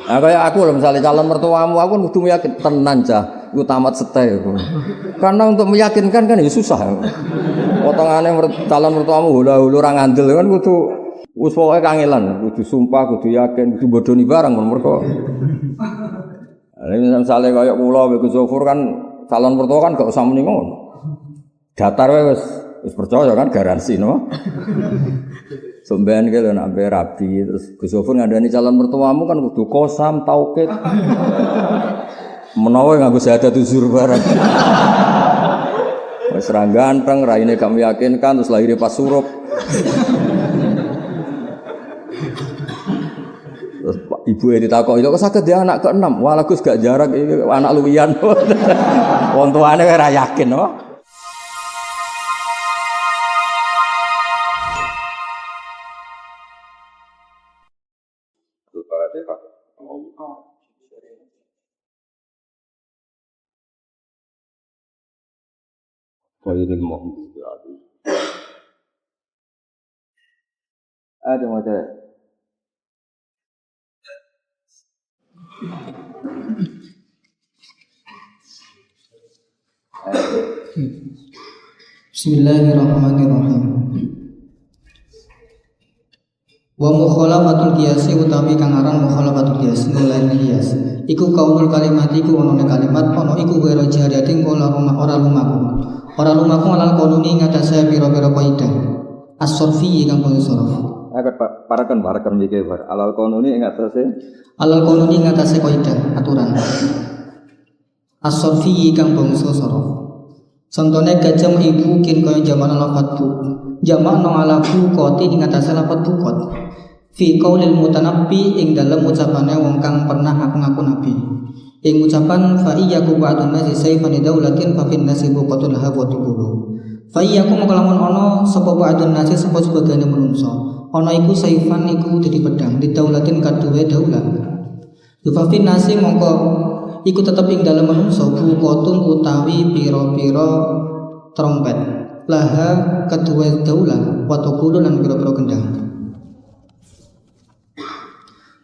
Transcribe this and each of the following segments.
Nah kayak aku loh misalnya calon mertuamu aku kan kudu yakin tenan cah iku tamat setai aku. Karena untuk meyakinkan kan ya susah. Potongane calon mertuamu hula-hula ora ngandel kan kudu wis pokoke kangelan, kudu sumpah, kudu yakin, kudu bodoni barang mergo. Misalnya kayak kula Gus Zofur kan calon mertua kan gak usah muni ngono. Datar wis percaya kan garansi no. Sombean ki lho nek rabi terus Gus Zofur ngandani calon mertuamu kan kudu kosam tauhid. Menawa nganggo syahadat uzur barang. Wis ra ganteng, raine gak meyakinkan terus lahirnya pas surup. Terus ibu ditakoki kok saged dia anak ke-6. Wah Gus gak jarak iki anak luwian. Wong tuane ora yakin no. Khairul mu'min ada macam Bismillahirrahmanirrahim. Wa mukhalafatul qiyasi utawi kang aran mukhalafatul qiyas nulain qiyas iku kaunul kalimat iku onone kalimat ono iku wira jariating ora lumaku alal qanuni ngatasi pira-pira kaidah as-sarfi kang bangsa sarf. Parakan mikir alal qanuni ngatasi kaidah aturan as-sarfi kang bangsa sarf. Contone gajam ibu kin kaya jamak lafadz bu jamak no ala buqati ngatasi lafadz buqat fi qaulil mutanabbi ing dalem ucapane wong kang pernah ngaku-ngaku nabi. Ing ucapan fa iyyakum ba'dun nasi sayfan daulatin fa fin nasi buqatul hawatibulu. Fa iyyakum kalamun ana sapa ba'dun nasi sapa sebagane manungsa. Ana iku sayfan iku dadi pedang di daulatin kaduwe daulat. Fa fin nasi mongko iku tetep ing dalem manungsa buqatun utawi pira-pira trompet. Laha kaduwe daulat wa taqulu lan pira-pira kendang.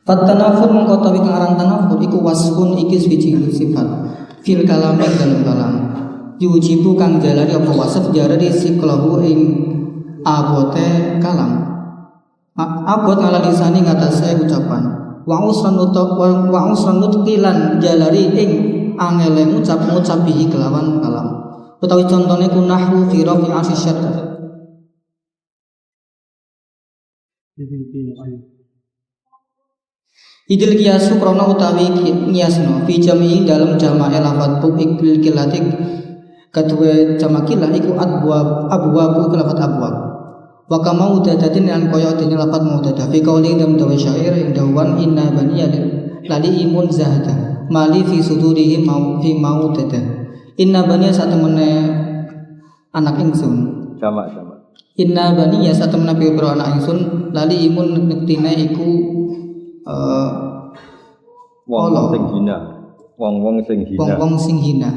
Fatanafur mengkotawi kang aran tanafur iku wasfun iki suci sifat fil kalam dalam kalam yujibu kang jalari apa wasf jarari siklahu ing abote kalam abot ngalisani ngatasé ucapan wa usran nutqilan jalari ing angele ngucap bihi kelawan kalam utawi contone ku nahwu fi rafi asyisyat. Idil kiasu krana utawi ngiasno fi jami'i dalam jama'i lafadz publik bil kilatik kedua jamakilah iku abwabu lafadz abwab wa kama udadatin lan kaya dene lafadz mudadah fi qauli dalam dawa syair ing dawan inna baniya lali imun zahada mali fi sudurihim fi maudadah inna baniya satemene anak ingsun jamak inna baniya satemene pira anak ingsun lali imun nektine iku wong sing hina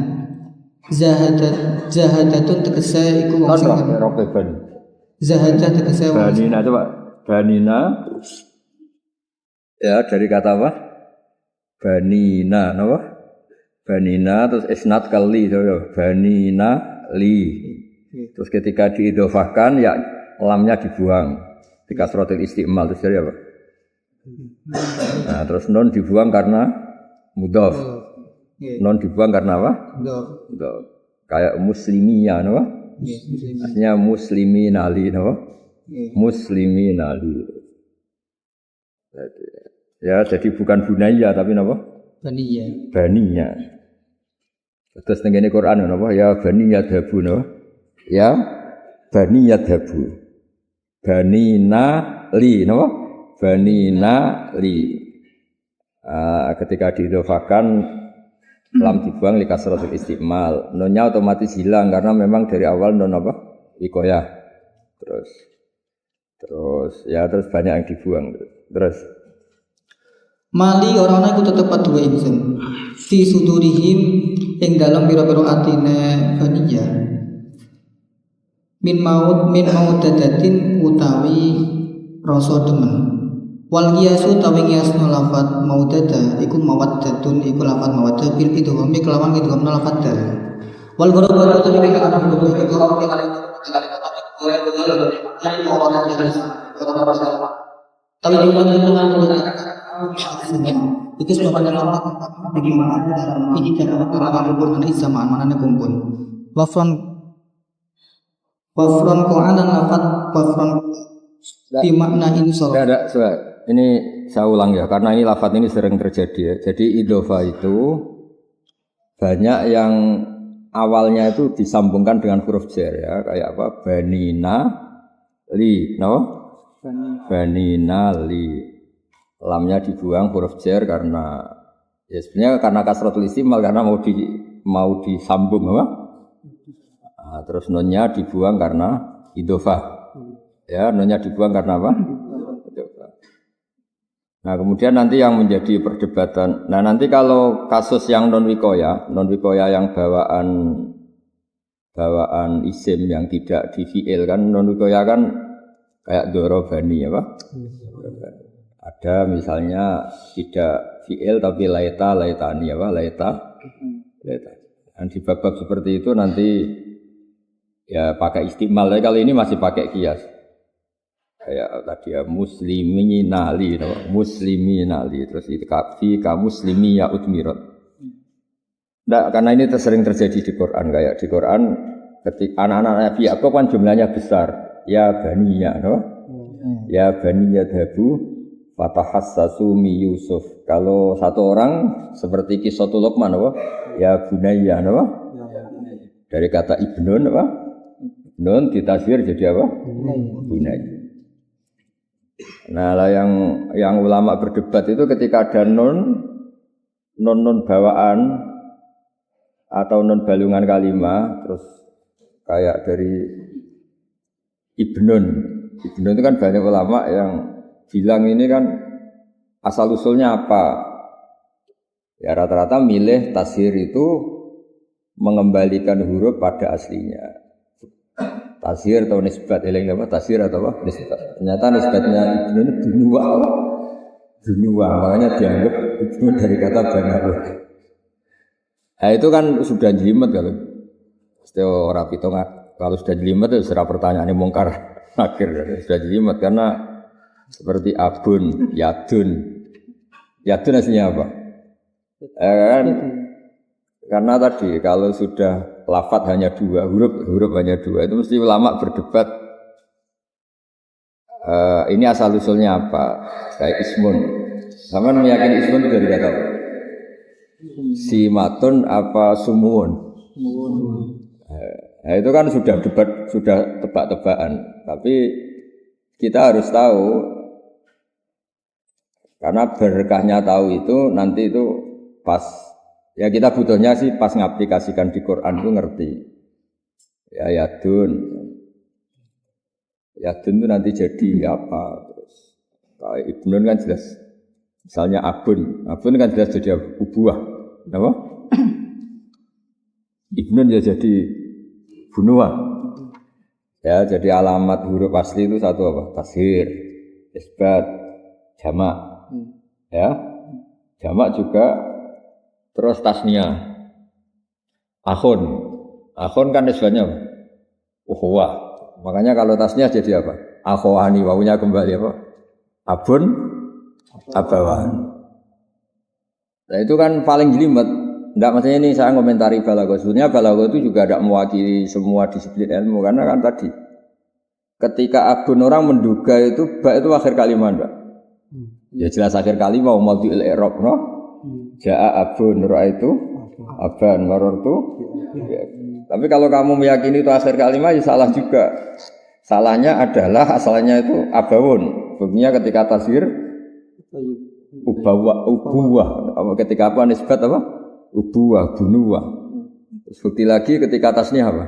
zahadatun tegese iku wong sing hina zahadah tegese banina coba banina ya dari kata apa banina napa banina terus isnad kali banina li terus ketika diidhofahkan ya lamnya dibuang ketika suratul istimal terus dari apa. Nah, terus non dibuang karena mudhof. Non dibuang karena apa? Mudhof. Kayak muslimiyah, apa? Artinya muslimin ali, apa? Muslimin ali. Ya, jadi bukan bunaya tapi apa? Baniya. Terus tengene Quran apa? Ya baniya dabu, apa? Ya baniya dabu. Banina li, apa? Banina li ketika diidhofakan lam dibuang li kasratul istimal nonnya otomatis hilang karena memang dari awal non apa ikoyah terus banyak yang dibuang terus mali orang iku tetep padha ingsun fi sudurihim ing dalam pira-pira atine baniya min maut dadatin utawi rasa demen Wal qiyasu tawi qiyasna lafat maudada iku mawaddatun iku lafat mawaddah bil idgham kelawan idgham lafat dal. Wal ghurabatu tawi kata idgham iku kali tapi di mana dengan itu sudah pada lama bagaimana ini cara orang berbuat ini zaman mana kumpul wafron Qur'an dan lafaz wafron di makna ini soal. Ini saya ulang ya, karena ini lafaz ini sering terjadi ya. Jadi idhofah itu banyak yang awalnya itu disambungkan dengan huruf jar ya, kayak apa? Banina li, no? Banina li. Lamnya dibuang huruf jar karena ya sebenarnya karena kasratul istimal karena mau disambung apa? Nah, terus nonnya dibuang karena idhofah. Ya, nonnya dibuang karena apa? Nah, kemudian nanti yang menjadi perdebatan. Nah, nanti kalau kasus yang non wikoya yang bawaan isim yang tidak di fi'il kan non wikoya kan kayak dorobani apa? Ada misalnya tidak fi'il tapi laitani apa? Laita. Dan di bab-bab seperti itu nanti ya pakai istimal. Tapi kali ini masih pakai qiyas. Kayak tadi ya musliminali terus itu ka muslimi ya udmirat. Nah, karena ini sering terjadi di Quran, kayak di Quran ketika anak-anak Nabi Yakub kan jumlahnya besar ya baniya no? Ya baniya dhabu fatahassasu mi Yusuf. Kalau satu orang seperti Qissatul Luqman apa? Ya bunayya no? Dari kata ibnun apa? Nun ditasghir jadi apa? Bunayya. Nah, lah yang ulama berdebat itu ketika ada non bawaan atau non balungan kalimat, terus kayak dari ibnun itu kan banyak ulama yang bilang ini kan asal usulnya apa? Ya rata-rata milih tasghir itu mengembalikan huruf pada aslinya. Tasghir atau nisbat, apa? Tasghir atau apa? Nisbat. Ternyata nisbatnya ibnu ini dunuwa, makanya dianggap ibnu dari kata banaru. Nah itu kan sudah jelimet kalau orang pitung kalau sudah jelimet itu serah pertanyaannya mungkar akhir sudah jelimet karena seperti abun, yadun aslinya apa? Kan karena tadi kalau sudah lafadz hanya dua, huruf hanya dua, itu mesti ulama berdebat ini asal usulnya apa? Kayak ismun. Sama meyakini ismun itu dari kata apa? Simatun apa sumuun? Nah, itu kan sudah debat, sudah tebak-tebakan. Tapi kita harus tahu karena berkahnya tahu itu nanti itu pas. Ya kita butuhnya sih pas ngaplikasikan di Quran itu ngerti. Ya yadun itu nanti jadi apa? Terus kayak ibnun kan jelas. Misalnya abun kan jelas jadi ubuah. Apa? Ibnun ya jadi bunuah. Ya jadi alamat huruf asli itu satu apa? Tasghir, isbat, jamak. Ya. Jamak juga terus tasnya akhun kan nisbahnya ukhuwah. Makanya kalau tasnya jadi apa? Akhwani, wawunya kembali apa? Abun abawan. Nah itu kan paling jelimet. Enggak, maksudnya ini saya komentari balaghah. Sebenarnya balaghah itu juga tidak mewakili semua disiplin ilmu karena kan tadi ketika abun orang menduga itu ba itu akhir kalimat enggak? Ya jelas akhir kalimat maudhi'il i'rab no? Ja'a abun ra'aitu aban marartu. Ya. Tapi kalau kamu meyakini itu akhir kalimat ya salah juga. Salahnya adalah asalnya itu abawun. Buktinya ketika tasghir ubuwah. Ketika apa nisbat apa? Ubuwah, bunuwah. Terus bukti lagi ketika tasnya apa?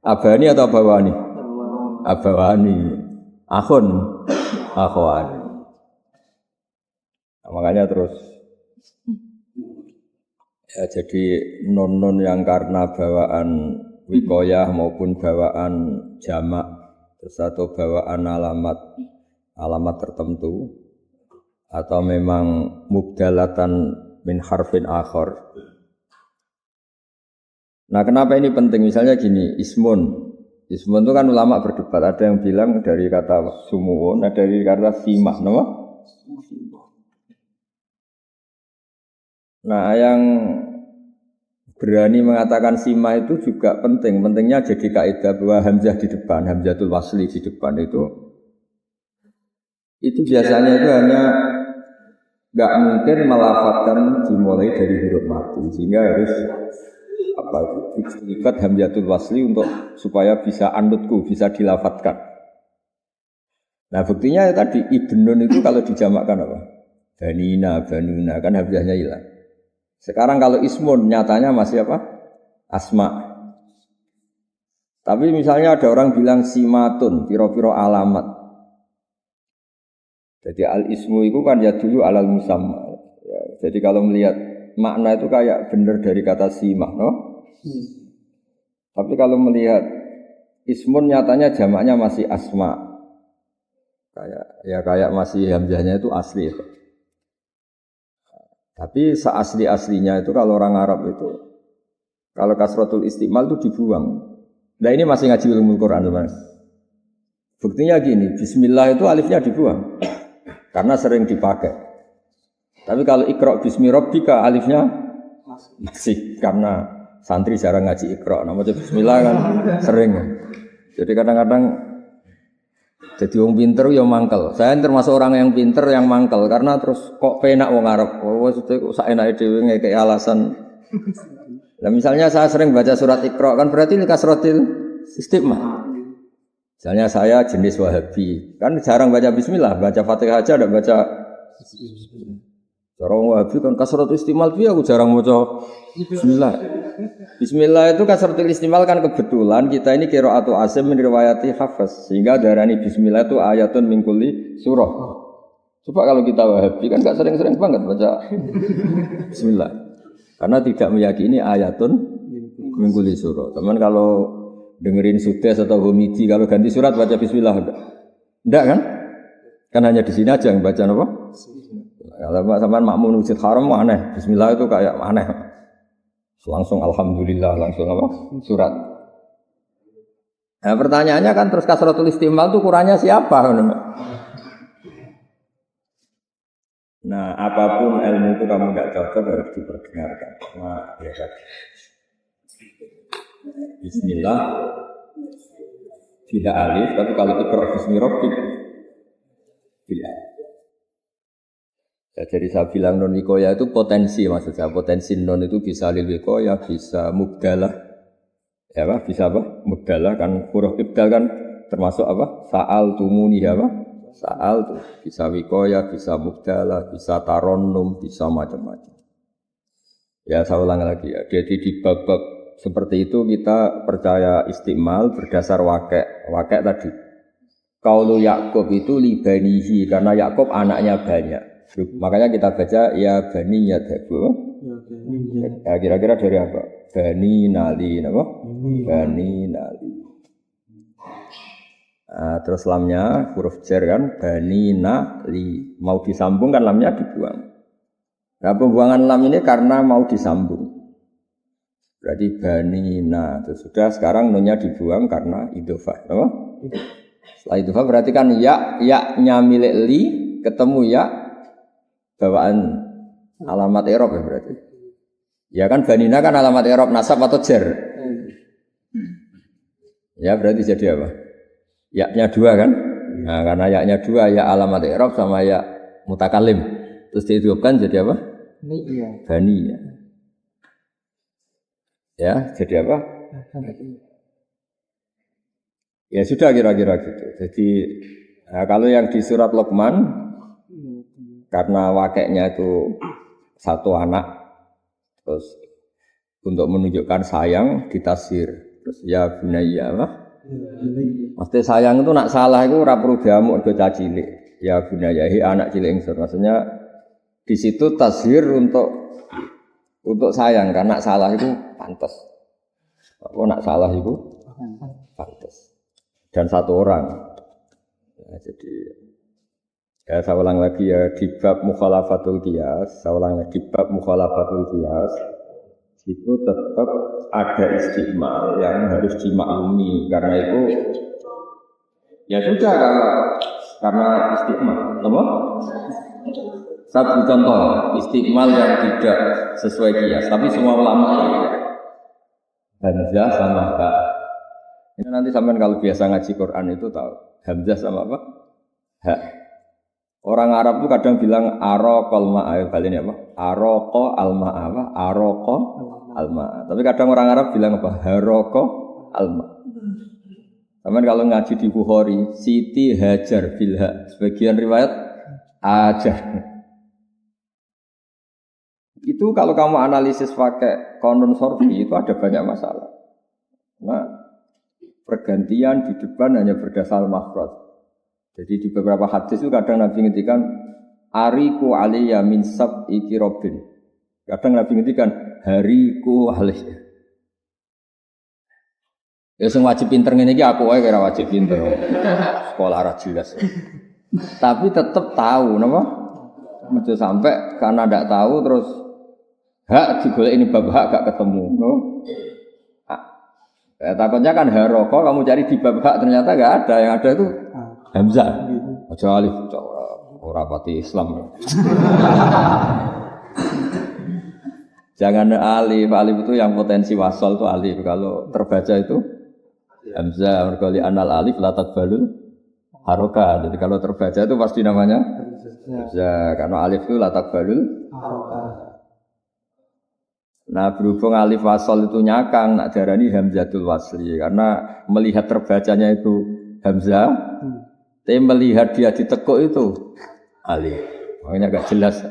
Abani atau abawani? Abawani. Akhwani. Nah, makanya terus ya jadi non yang karena bawaan wikoyah maupun bawaan jamak terus atau bawaan alamat tertentu atau memang mubdalatan min harfin akhar. Nah, kenapa ini penting? Misalnya gini, ismun. Ismun itu kan ulama berdebat. Ada yang bilang dari kata sumuun, ada dari kata simah, nama? Nah, yang berani mengatakan simah itu juga penting. Pentingnya jadi kaidah bahwa hamzah di depan, hamzatul wasli di depan itu biasanya itu hanya nggak mungkin melafatkan dimulai dari huruf mati, sehingga harus ikat hamzatul wasli untuk supaya bisa anutku, bisa dilafatkan. Nah, buktinya ya tadi ibnun itu kalau dijamakkan apa? Banina, banuna, kan hamzahnya hilang. Sekarang kalau ismun nyatanya masih apa? Asma. Tapi misalnya ada orang bilang simatun, piro-piro alamat. Jadi al-ismu itu kan ya dulu alal musamma. Ya, jadi kalau melihat makna itu kayak benar dari kata simah, no? Tapi kalau melihat ismun nyatanya jamaknya masih asma. Kayak masih hamzahnya itu asli. Tapi seasli-aslinya itu kalau orang Arab itu kalau kasratul istimal itu dibuang. Nah, ini masih ngaji ilmu Quran sebenarnya. Buktinya gini, bismillah itu alifnya dibuang. Karena sering dipakai. Tapi kalau ikra bismi rabbika alifnya masih karena santri jarang ngaji ikra. Namanya bismillah kan sering. Jadi kadang-kadang jadi wong pinter ya mangkel. Saya termasuk orang yang pinter yang mangkel karena terus kok penak wong Arab. Wes kok saenake dhewe ngekek alasan. Nah, misalnya saya sering baca surat Iqra kan berarti ini kasratil istimah. Misalnya saya jenis Wahabi, kan jarang baca bismillah, baca Fatihah aja enggak baca bismillah. Orang Wahabi kan kasratul istimal piye aku jarang maca bismillah. Bismillah itu kasratul istimal kan kebetulan kita ini qiraatu Asim min riwayati Hafs sehingga darani bismillah itu ayatun min kulli surah. Coba kalau kita Wahabi kan enggak sering-sering banget baca bismillah. Karena tidak meyakini ayatun min kulli surah. Teman kalau dengerin Sudes atau Humidi kalau ganti surat baca bismillah enggak kan? Kan hanya di sini aja yang baca apa? Kalau sampean makmum wujud haram aneh. Bismillah itu kayak aneh. Langsung alhamdulillah langsung apa? Surat. Nah, pertanyaannya kan terus kasratul istimal itu ukurannya siapa? Nah, apapun ilmu itu kamu enggak cocok harus diperdengarkan. Nah, ya kan. Bismillah tidak alif, tapi kalau ikra bismi rabbik tidak. Ya, jadi saya bilang non wikoya itu potensi, maksud saya potensi non itu bisa lil wikoya, bisa mubdalah, ya apa? Bisa apa? Mubdalah kan huruf ibdal kan termasuk apa? Saal tumuni apa? Saal tuh bisa wikoya, bisa mubdalah, bisa taronnum, bisa macam-macam. Ya saya ulang lagi ya. Jadi di bab-bab seperti itu kita percaya istimal berdasar wakek tadi. Qaulu Ya'qub itu libanihi karena Ya'qub anaknya banyak. Makanya kita baca ya bani yadhabu. Ya kira-kira dari apa? Bani nali, apa? Bani nali. Nah, terus lamnya huruf jar kan bani nali. Mau disambung kan lamnya dibuang. Nah, pembuangan lam ini karena mau disambung. Berarti banina itu sudah sekarang nunnya dibuang karena idhofah, apa? Setelah idhofah berarti kan ya-nya milik li ketemu ya bawaan alamat i'rab ya berarti. Ya kan banina kan alamat i'rab nasab atau jar. Ya berarti jadi apa? Ya-nya dua kan? Nah, karena ya-nya dua ya alamat i'rab sama ya mutakalim. Terus diidhofahkan jadi apa? Banina. Ya, jadi apa? Ya sudah kira-kira gitu. Jadi nah, kalau yang di surat Luqman karena wakeknya itu satu anak, terus untuk menunjukkan sayang ditasir. Terus ya bunayya apa? Maksudnya sayang itu nak salah itu ora perlu diamuk do cilik. Ya bunayya anak cilik ingsun. Maksudnya di situ tasir untuk sayang karena salah itu pantas. Apa nak salah itu pantas. Dan satu orang. Nah, jadi Ya saya ulang lagi ya di bab mukhalafatul qiyas, saya ulang lagi di bab mukhalafatul qiyas itu tetap ada istiqmal yang harus dimaklumi karena itu ya sudah karena istiqmal, apa? Saya beri contoh istiqmal yang tidak sesuai qiyas, tapi semua ulama Hamzah sama Ba. Ini nanti sampean kalau biasa ngaji Quran itu tahu Hamzah sama apa? Ha. Orang Arab itu kadang bilang araqal ma'a, balik apa? Araqa al-ma'a, apa? Araqa al-ma'a. Tapi kadang orang Arab bilang apa? Haraqa al-ma'a. Sampeyan kalau ngaji di Bukhari, Siti Hajar bilha. Sebagian riwayat ajar. Itu kalau kamu analisis pakai konun sorfi itu ada banyak masalah. Nah, pergantian di depan hanya berdasar makhraj. Jadi di beberapa hadis itu kadang Nabi ngendikan ariku aliyya min sab'i kirabin. Kadang Nabi ngendikan hariku aliyya. Ya sing wajib pinter ngene iki aku wae kira wajib pinter. Sekolah ora jelas. Tapi tetap tahu napa? Itu sampai karena ndak tahu terus hak digolek ini bab hak gak ketemu. No? Ya, takutnya kan haroko kamu cari di bab hak ternyata enggak ada, yang ada itu Hamzah. Aja alif ora pati Islam. Jangan alif itu yang potensi wasal itu alif. Kalau terbaca itu Hamzah, mergo anal alif la taqbalul haroka. Jadi kalau terbaca itu pasti namanya Hamzah. Karena alif itu la taqbalul haroka. Nah berhubung alif wasal itu nyakang, nak darani hamzatul wasli karena melihat terbacanya itu Hamzah, tapi melihat dia ditekuk itu alif. Makanya agak jelas.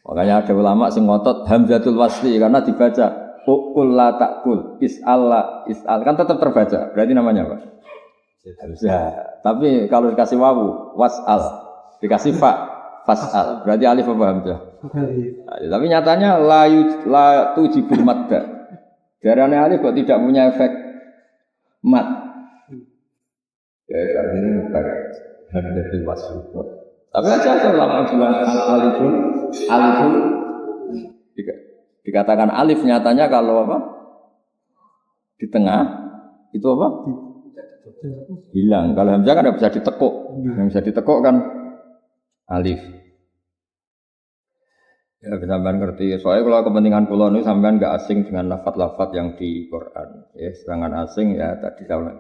Makanya ada ulama sing ngotot hamzatul wasli karena dibaca ukul la takul is'al kan tetap terbaca. Berarti namanya apa? Hamzah. Tapi kalau dikasih wawu was'al, dikasih fa fas'al, berarti alif apa hamzah? Tapi nyatanya la tujibul madda. Darane alif kok tidak punya efek mad. Ya artinya bukan hamzatul wasl. Tapi aja ulama bilang alifun dikatakan alif nyatanya kalau apa? Di tengah itu apa? Hilang. Kalau hamzah kan tidak bisa ditekuk. Yang bisa ditekuk kan alif. Ya sampean ngerti. Soalnya kalau kepentingan kula niku sampean enggak asing dengan lafaz-lafaz yang di Quran. Ya, sedangkan asing ya tadi saya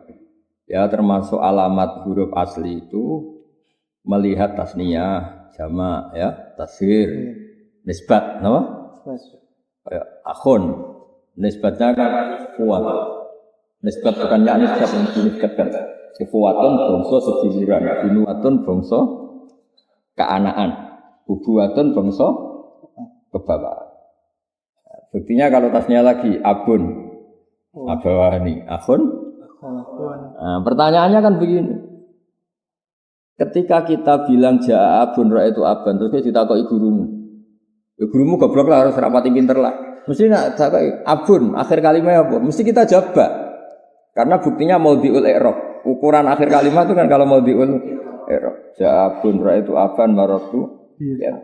ya termasuk alamat huruf asli itu melihat tasniyah, jamak ya, tasghir, nisbat, napa? Kayak akhun. Nisbatnya kan kuat. Nisbat bukan ya nisbat yang dinisbatkan. Kuwatun bangsa seduluran, bunuwatun bangsa keanaan, bubuwatun bangsa kebawaan. Buktinya kalau tasnya lagi abun, abawani, akhun. Nah, pertanyaannya kan begini. Ketika kita bilang ja'a abun ra itu aban, terus kita ditakoki gurumu. Ya gurumu goblok lah, harus rapati pinter lah. Mesti nak takoki abun, akhir kalimatnya apa? Mesti kita jawab. Karena buktinya maudhi'ul i'rab. Ukuran akhir kalimat itu kan kalau maudhi'ul i'rab. Ja'a abun ra itu aban maratu. Ya.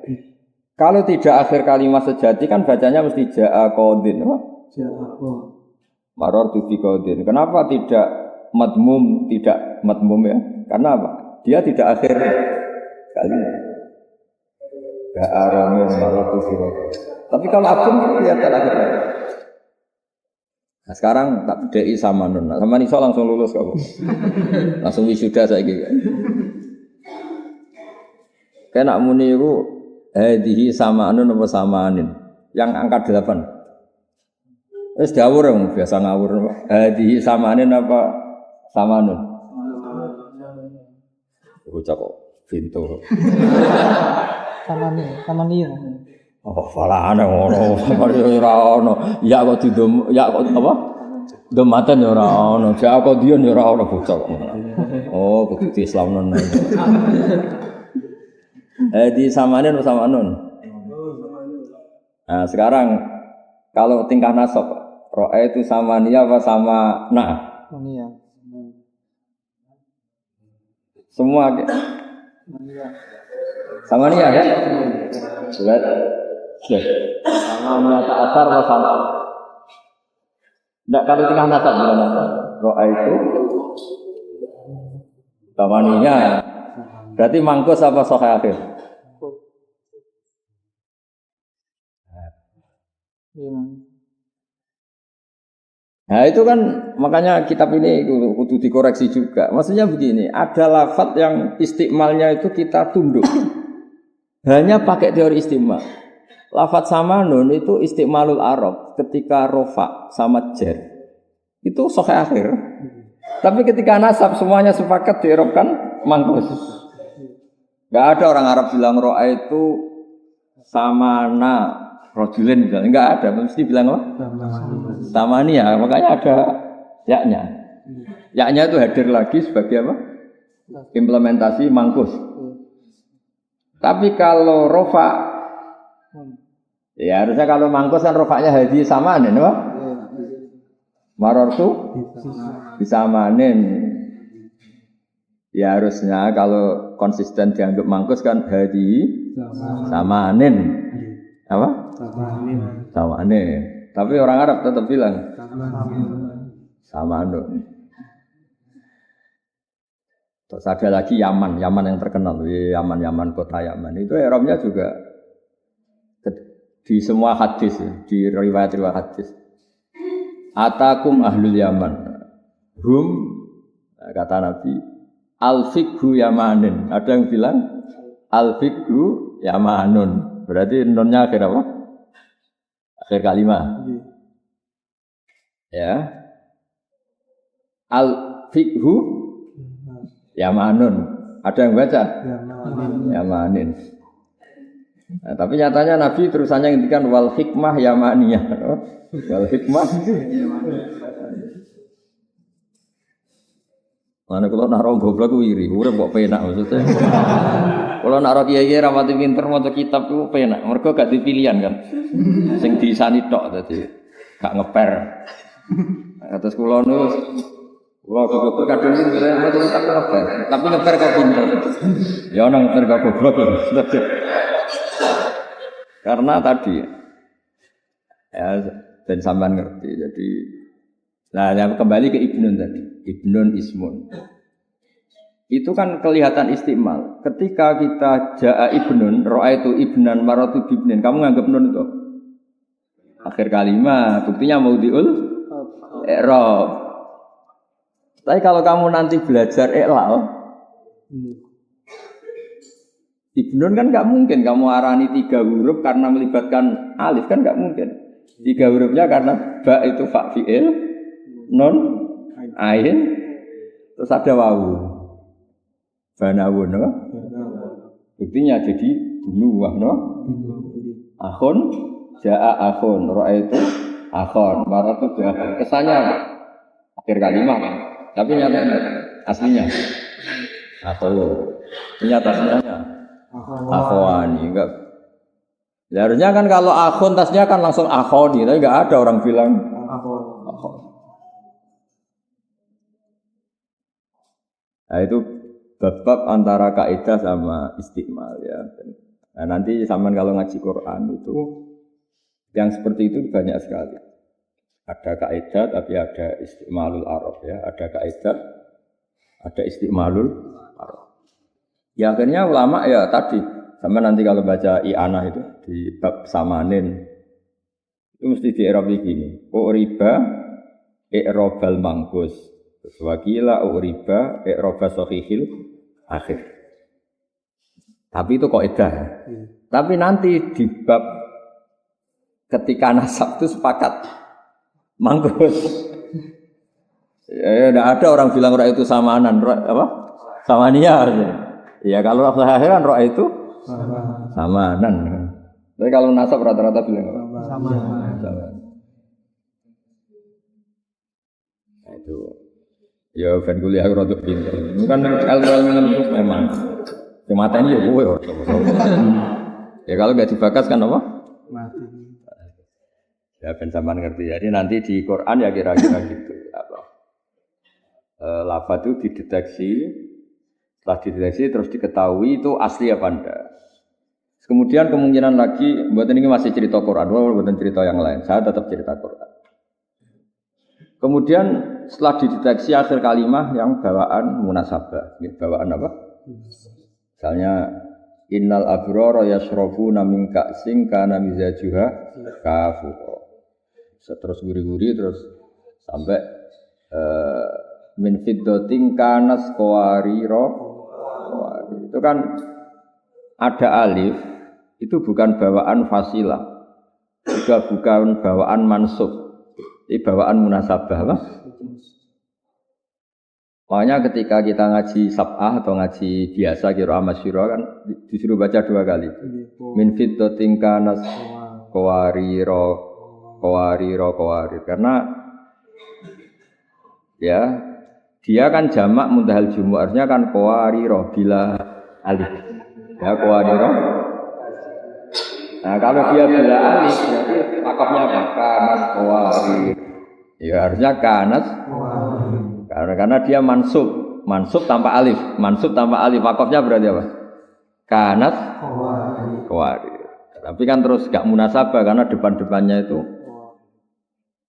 Kalau tidak akhir kalimat sejati kan bacanya mesti ja'a qaudin, apa? Ja'a marartu bi qaudin. Kenapa tidak madmum, tidak madmum ya? Karena apa? Dia tidak akhir kalimat. Ja'a ramin marartu bi qaudin. Tapi kalau abun kelihatan akhirnya. Nah, sekarang tak bedai sama nun. Sama Nisa langsung lulus kamu. Langsung wisuda saiki. Kena muni iku hadihi sama anun apa sama anin yang angka 8 wis diawur yang biasa ngawur hadihi sama anin apa sama anun bocah kok pintu sama nih oh falah ana ngono ora ono ya kok didom ya kok apa domaten ya ora ono jak kok dion ya ora ono bocah kok oh kudu Islamnon. Di samanin atau sama nun. Nah sekarang kalau tingkah nasab, ro'a itu sama nia apa sama na? Semua Sama nih ya? Sudah. Sama nyata asar sama. Tidak kalau tengah nasab bukan nasab. Roa itu tamaninya. Berarti mangkus apa sokai akhir? Nah itu kan makanya kitab ini kudu dikoreksi juga. Maksudnya begini, ada lafadz yang istiqmalnya itu kita tunduk. Hanya pakai teori istiqmal. Lafadz sama nun itu istiqmalul Arab ketika rofa sama jer. Itu sohe akhir. Tapi ketika nasab semuanya sepakat diirobkan mangkus. Gak ada orang Arab bilang ro'a itu samana rojulin misalnya. Enggak ada, mesti bilang apa? Samani ya, makanya ada yaknya. Yaknya itu hadir lagi sebagai apa? Implementasi mangkus. Tapi kalau rofa, ya harusnya kalau mangkus kan rofanya hadi samanin, apa? Marortu disamanin. Ya harusnya kalau konsisten dianggap mangkus kan hadi samanin. Apa? Samanin. Tapi orang Arab tetap bilang samanun. Terus ada lagi Yaman yang terkenal, Yaman kota Yaman. Itu Arabnya juga di semua hadis, di riwayat-riwayat hadis. Atakum ahlul Yaman. Hum kata Nabi al-fiqhu Yamanin. Ada yang bilang al-fiqhu Yamanun. Berarti nonnya akhir apa? Akhir kalimat. Ya. Al-fiqhu Yamanun. Ada yang baca? Yamanin. Nah, tapi nyatanya Nabi terusannya ngintikan wal hikmah yamaniyah. Wal hikmah. Mana kalau naro goblok wiri, urip kok penak maksudnya. Kalau naro kiai-kiai rapati pinter maca kitab ku penak. Mergo gak dipilihan kan. Sing disani tok tadi. Gak ngeper. Atas kula nu kula kadung pinter maca kitab ngeper. Tapi ngeper kok pinter. Ya ono ngeper kok goblok. Karena tadi ya dan sampean ngerti. Jadi nah kembali ke Ibnun tadi. Ibnun ismun. Itu kan kelihatan istiqmal. Ketika kita ja'a ibnun, ra'aitu ibnan maratu bibnin. Kamu nganggap nun itu akhir kalimat. Buktinya maudhi'ul i'rab. Tapi kalau kamu nanti belajar i'lal, ibnun kan enggak mungkin kamu arani 3 huruf karena melibatkan alif kan enggak mungkin. 3 hurufnya karena ba itu fa fi'il, nun ain, terus ada wawu. Banawun, no? Buktinya jadi bunuh, no? Akhun, ja'a akhun, ra'aitu akhun, maratu ja'a. Kesannya akhir kalimat, tapi nyatanya aslinya akhun. Ternyata aslinya akhwani, enggak. Ya, harusnya kan kalau akhun tasnya kan langsung akhoni, tapi enggak ada orang bilang akhun. Nah itu bab antara kaidah sama istiqmal ya. Nah, nanti sampean kalau ngaji Quran itu yang seperti itu banyak sekali. Ada kaidah tapi ada istiqmalul Arab ya, ada kaidah, ada istiqmalul Arab. Ya akhirnya ulama ya tadi sama nanti kalau baca i'anah itu di bab samanin itu mesti di-i'rab begini. Uriba i'rabal mangkus. Wakila uriba i'raba sahihil akhir. Tapi itu kaidah. Tapi nanti di bab ketika nasab itu sepakat mangkus. Ya enggak ada orang bilang roh itu samanan, apa? Samania. Ya kalau akhir kan roh itu samanan. Tapi kalau nasab rata-rata bilang samanan. Nah, itu ya ben kuliah rada pinter. Kan ilmu memang. Mata ini ya gue ya kalau nggak dibakas kan apa? Mati. Ya ben sampean ngerti. Jadi nanti di Quran ya kira-kira gitu. Apa? Lafaz itu dideteksi, setelah dideteksi terus diketahui itu asli apa enggak. Kemudian kemungkinan lagi, buat ini masih cerita Quran, bukan cerita yang lain. Saya tetap cerita Quran. Kemudian setelah dideteksi akhir kalimah yang bawaan munasabah, bawaan apa? Misalnya innal abrara yashrabuna min ka'sin kana mizajuha kafur. Terus guri-guri terus sampai min fiddatin kanas qawarira. Itu kan ada alif, itu bukan bawaan fasilah, juga bukan bawaan mansub, ini bawaan munasabah. Apa? Makanya ketika kita ngaji sab'ah atau ngaji biasa qiraah masyhurah kan disuruh baca 2 kali. Min fiddatin kanas qawarira karena ya dia kan jamak mudhal jumu, artinya kan qawarira bila alif. Ya qawarira. Nah, kalau dia bila alif berarti wakafnya apa? Kanas qawarir. Ya harusnya kanas karena dia mansub tanpa alif, wakafnya berarti apa? Kanas qawarir. Tapi kan terus gak munasabah karena depan-depannya itu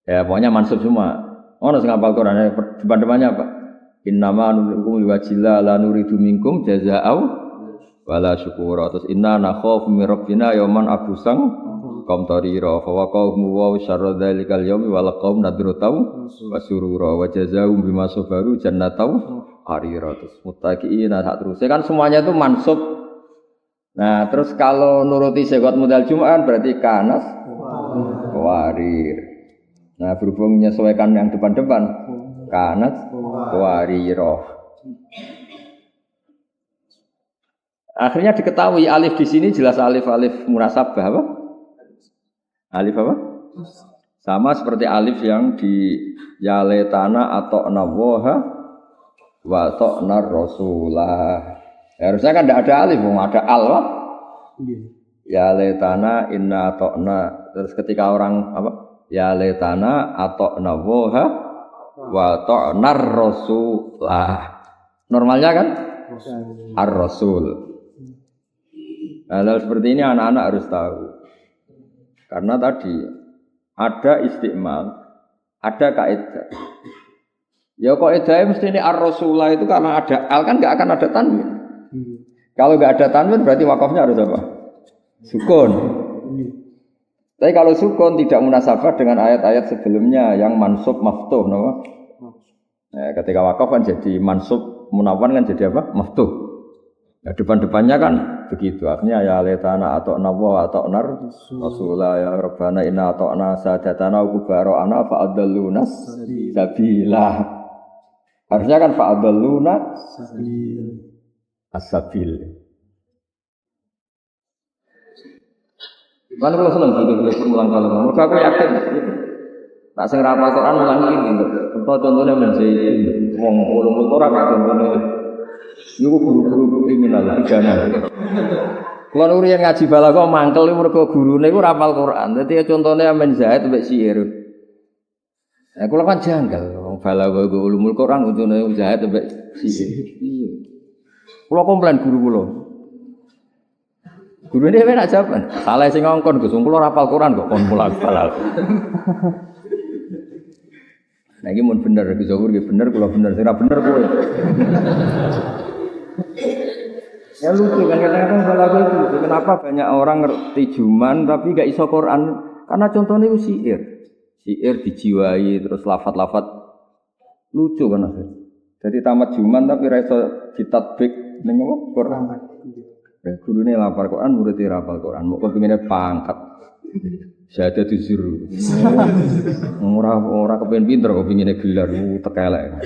ya pokoknya mansub semua. Ono sing hafal Quran depan-depannya apa? Innama nurukum liwajillah la nuridu minkum jazaa'u wala syukura. Terus inna nakhafu min rabbina yawman abusang qamtarira fa waqahum wa syarra dzalikal yaumi wa laqawm nadratau wa surura wa jazaa'um bima sabaru jannatau harira. Terus muttaqiina sak terus kan semuanya itu mansub. Nah, terus kalau nuruti segot modal Jum'an berarti kanas qawarir. Nah, berhubung menyesuaikan yang depan-depan kanas qawarira. Akhirnya diketahui alif di sini jelas alif munasabah apa? Alif apa? Sama seperti alif yang di yaletana atau nawaha wa ta'nar rasulah. Harusnya kan tidak ada alif, ada al. Yaletana inna ta'na. Terus ketika orang apa? Yaletana atau nawaha wa ta'nar rasulah. Normalnya kan ar-rasul. Hal seperti ini anak-anak harus tahu. Karena tadi ada istiqmal, ada kaidah. Ya kaidahnya mesti ini ar-rasulah itu karena ada al kan enggak akan ada tanwin. Kalau enggak ada tanwin berarti wakafnya harus apa? Sukun. Tapi kalau sukun tidak munasabah dengan ayat-ayat sebelumnya yang mansub maftuh, no? Nah, ketika wakaf kan jadi mansub munawwan kan jadi apa? Maftuh. Nah, depan-depannya kan begitu. Artinya ya letana atau nawa atau nar rasulah ya rabbana inna ata'na sadatana wa kubara'ana fa'adalluna sabilah. Harusnya kan fa'adalluna as-sabil. Kan kalau seneng gitu berulang kali. Mergo aku yakin tak sing ra hafal Quran ulang iki. Contohnya menjadi wong ulumul Quran contohnya niku guru-guru kriminal pidana. Kulo nuri yang ngaji balaghah mangkel mergo gurune iku hafal Quran. Dadi contohnya men Zaid mbek Syair. Nah, kulo kan janggal wong balaghah ulumul Quran untune Zaid mbek Syair. Iya. Kulo komplain guru kulo. Gurune dhewe nak jawab. Salah sing ngongkon Gus, kulo hafal Quran kok kon mulang balal. Nah ini mun bener Gus Zuhur nggih bener kula bener sing ra bener kowe. Ya lucu kan kadang-kadang balaghah itu lucu. Kenapa banyak orang ngerti juman tapi gak iso Quran? Karena contohnya itu syair. Syair dijiwai terus lafat-lafat lucu kan akhirnya. Jadi tamat juman tapi ra iso ditatbik ning Quran. Gurune lapar Quran, muridé hafal Quran. Mok kepingine pangkat. Syahada dizuru. Ora kepengin pinter kok pingine gelar tekelek.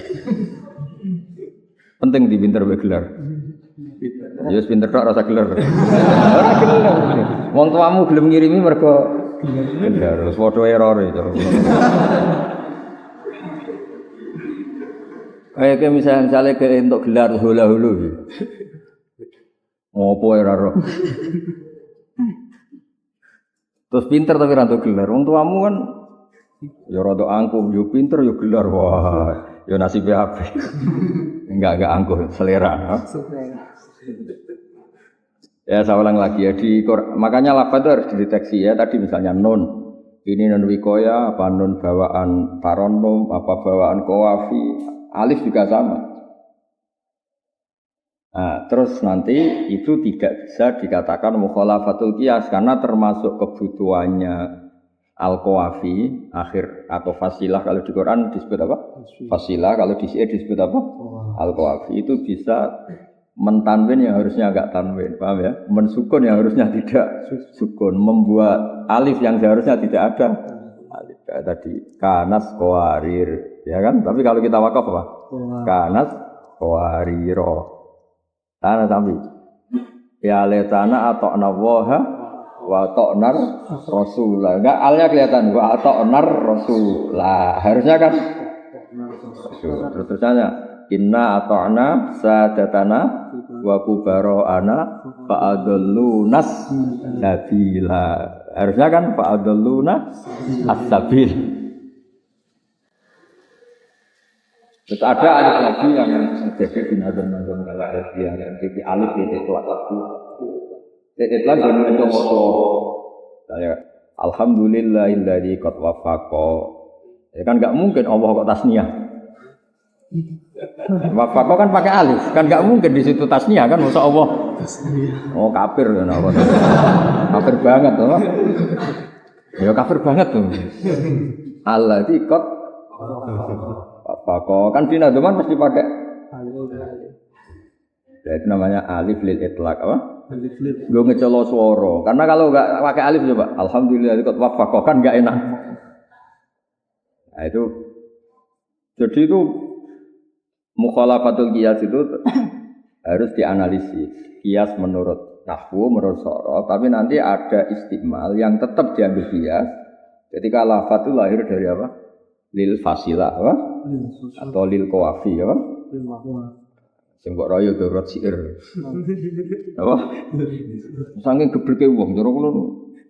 Penting di pinter wae gelar. Ya wis pinter tok rasa gelar. Ora gelar. Wong tuamu gelem ngirimi mergo gelar. Terus padha errore. Kayak misalnya ke untuk gelar hula-hulu. Ngopo ora roh. Terus pinter tapi ra gelar. Wong tuamu kan ya rada angkuh, ya pinter ya gelar. Wah, ya nasibe apik. Enggak angkuh, selera. Ya saya ulang lagi ya makanya lafaz itu harus dideteksi ya. Tadi misalnya nun. Ini nun wikoya, apa nun bawaan taronum, apa bawaan kowafi, alif juga sama. Nah, terus nanti itu tidak bisa dikatakan mukhalafatul qiyas karena termasuk kebutuhannya al-qawafi akhir atau fasilah kalau di Quran disebut apa? Fasilah kalau di syair disebut apa? Al-qawafi itu bisa mentanwin yang harusnya agak tanwin, paham ya? Mensukun yang harusnya tidak sukun, membuat alif yang seharusnya tidak ada. Alif tadi kanas qawarir, ya kan? Tapi kalau kita wakaf apa? Kanas qawariro. Tanah sampai ya letana atau nawaha wa ta'nar rasulah. Enggak alnya kelihatan wa ta'nar rasulah. Harusnya kan terusnya inna ata'na sadatana wa kubaro'ana fa'adallunas sabila. Harusnya kan fa'adallunas as-sabil. Terus ada alif lagi yang jadi di nazam-nazam al-Arabiyah yang jadi alif di tetlak lagi. Tetlak dan mencoba saya alhamdulillahilladzi qad wafaqa. Ya kan enggak mungkin Allah kok tasniyah. Wafaqa kan pakai alif, kan enggak mungkin di situ tasniyah kan masa Allah. Oh kafir kan Allah. Kafir banget tuh. Ya kafir banget tuh. Alladzi qad wafaqa kan di nazaman pasti pakai ya, itu namanya alif lil itlaq apa? Alif lil. Gue ngecelo suara. Karena kalau enggak pakai alif coba alhamdulillah ikut wafaqa kan enggak enak. Nah itu jadi itu mukhalafatul qiyas itu harus dianalisis. Qiyas menurut nahwu, menurut sorof, tapi nanti ada istimal yang tetap diambil qiyas ketika lafaz itu lahir dari apa? Lil fasilah apa? Atau lil qawafi apa? Sing mbok raya darurat syair. Apa? Saking gebleke wong cara kula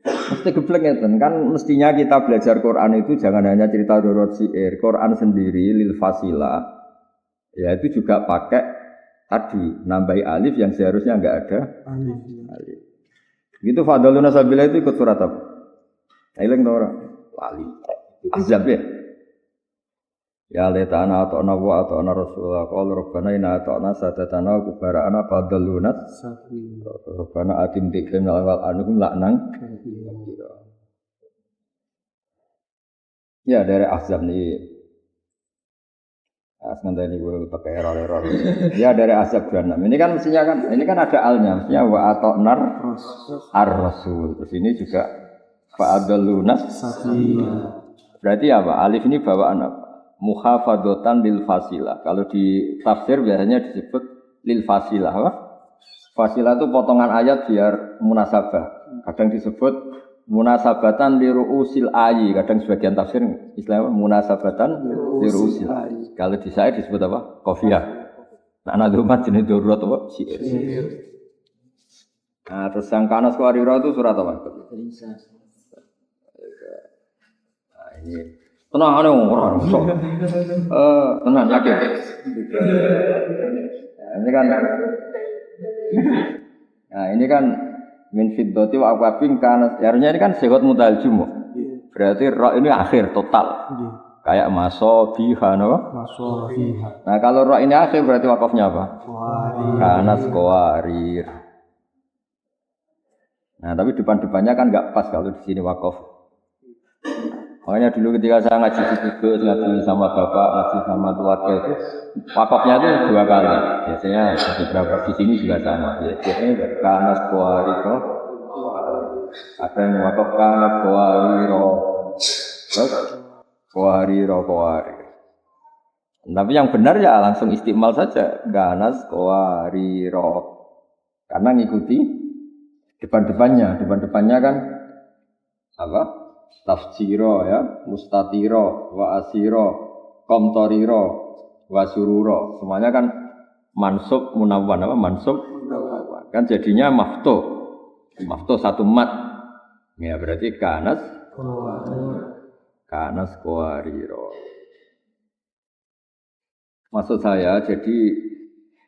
mesti geblek ngeten kan mestinya kita belajar Quran itu jangan hanya cerita darurat syair. Quran sendiri lil fasilah ya itu juga pakai tadi nambahi alif yang seharusnya enggak ada alif. Gitu fadaluna sabila itu ikut surat apa? Eling ta ora? Lali. Azab ya. Ya letana atau nawa atau ana rasulullah qala rabbana inna ata'na sadatana kubara'ana fadalluna rabbana atim dikrim awal anhum laknang ya dari azab nih sementara ini gue pakai error ya dari azab jahanam ini kan mestinya kan ini kan ada alnya mestinya wa ata'nar ar-rasul terus ini juga fa'adalluna berarti apa alif ini bawaan apa muhafadzatan lil fasilah. Kalau di tafsir biasanya disebut lil fasilah. Apa? Fasilah itu potongan ayat biar munasabah. Kadang disebut munasabatan li ru'usil ayi. Kadang sebagian tafsir istilahnya munasabatan li ru'usil ayi. Kalau di saya disebut apa? Qafiyah. Nah, nadumat jenis darurat apa? Syair. Nah, terus yang kanas warira itu surat apa? Nah, ini tenang ada orang sok, tenang yakin. Ini kan, nah ini kan min fiddati wa aqwabin kan, harusnya ini kan segot mudal jumuh. Berarti roh ini akhir total, kayak masobiha, no? Masobiha. Nah kalau roh ini akhir berarti wakafnya apa? Kanas qawarir. Nah tapi depan-depannya kan nggak pas kalau di sini wakaf. Makanya dulu ketika saya ngaji di Kudus, ngaji sama bapak, ngaji sama keluarga itu wakafnya itu 2 kali. Biasanya beberapa di sini juga sama. Biasanya kanas qawariro, ada yang wakaf kanas qawariro, qawarir. Tapi yang benar ya langsung istimal saja kanas qawariro, karena ngikuti depan-depannya kan apa? Tafsiro ya, mustatiro, wa asiro, komtoriro, wa sururo. Semuanya kan mansub munawwan apa? Mansub kan jadinya maftuh satu mat. Ya berarti kanas qawariro. Maksud saya jadi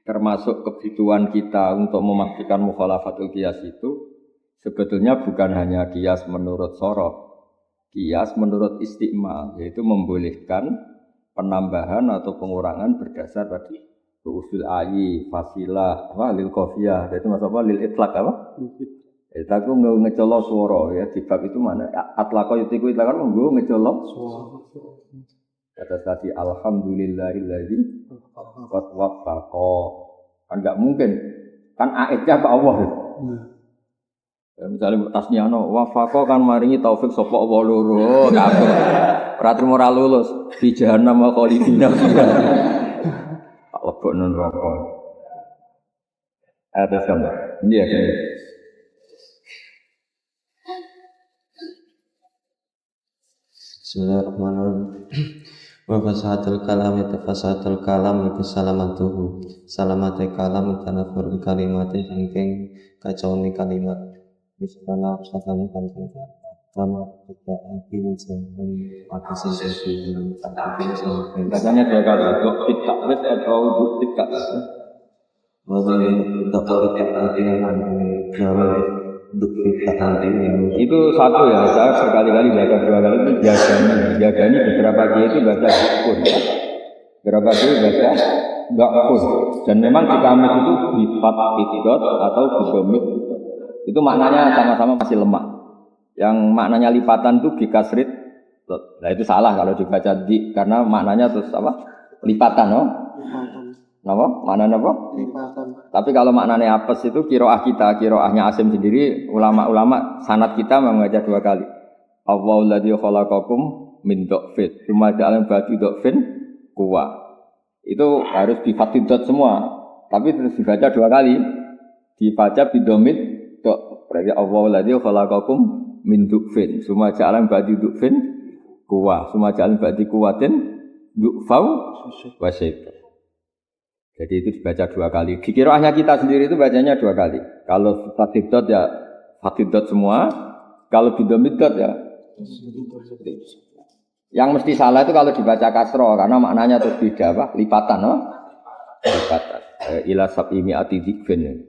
termasuk kebutuhan kita untuk memastikan mukhalafatul qiyas itu sebetulnya bukan hanya qiyas menurut sorof, qiyas menurut istiqmal, yaitu membolehkan penambahan atau pengurangan berdasar tadi usul ayi, fasilah, lil qafiyah, itu maksud apa lil itlaq apa? Itlaq itu ngecolok suara ya di bab itu mana? Atlaqo yutiku itlaq kan ngecolok suara. Kata tadi alhamdulillahilladzi qad waffaqa. Kan enggak mungkin. Kan aitnya ke Allah. Ya, misalnya tasniano waffaqa kan maringi taufik sapa Allah loro kabeh. Ora trimo ora lulus di jahannam khalidina. Tak lebokno neraka. Ada sama. Iya kan. Bismillahirrahmanirrahim. Wa fasahatul kalam fasahatul kalam iku salamatuhu. Salamate kalam tanafur kalimate saking kacaune kalimat. Misalnya sakane kanthi sama kita ingin sampai atas sesuatu yang katanya dua kali untuk takrif atau untuk takrif. Itu satu ya, saya berkali-kali baca dua kali itu jagani beberapa kiai itu baca dukun, beberapa kiai baca dakun, dan memang di kamus itu bifat itidot atau bidomit, itu maknanya sama-sama masih lemah. Yang maknanya lipatan itu bikasrit, nah itu salah kalau dibaca di, karena maknanya terus apa? Lipatan, no? Apa? Maknanya apa? Lipatan. Tapi kalau maknanya apes itu kiroah kita, kiroahnya Asim sendiri, ulama-ulama sanad kita membaca dua kali. Allahul ladzi khalaqakum min dhafin, tsumma ja'ala ba'di dhafin quwwah. Itu harus bifatidot semua, tapi terus dibaca dua kali. Dibaca bidomit, berarti Allahul ladzi khalaqakum min dhafin, tsumma ja'ala ba'di dhafin quwwah, tsumma ja'ala ba'di quwwatin dhafau wa syaitan. Jadi itu dibaca dua kali. Di kiroahnya kita sendiri itu bacanya dua kali. Kalau fatidot ya fatidot semua. Kalau bidomidot ya. Yang mesti salah itu kalau dibaca kasroh, karena maknanya terus beda apa? Lipatan, no? Lipatan. Ila sab'imi ati dzikfin.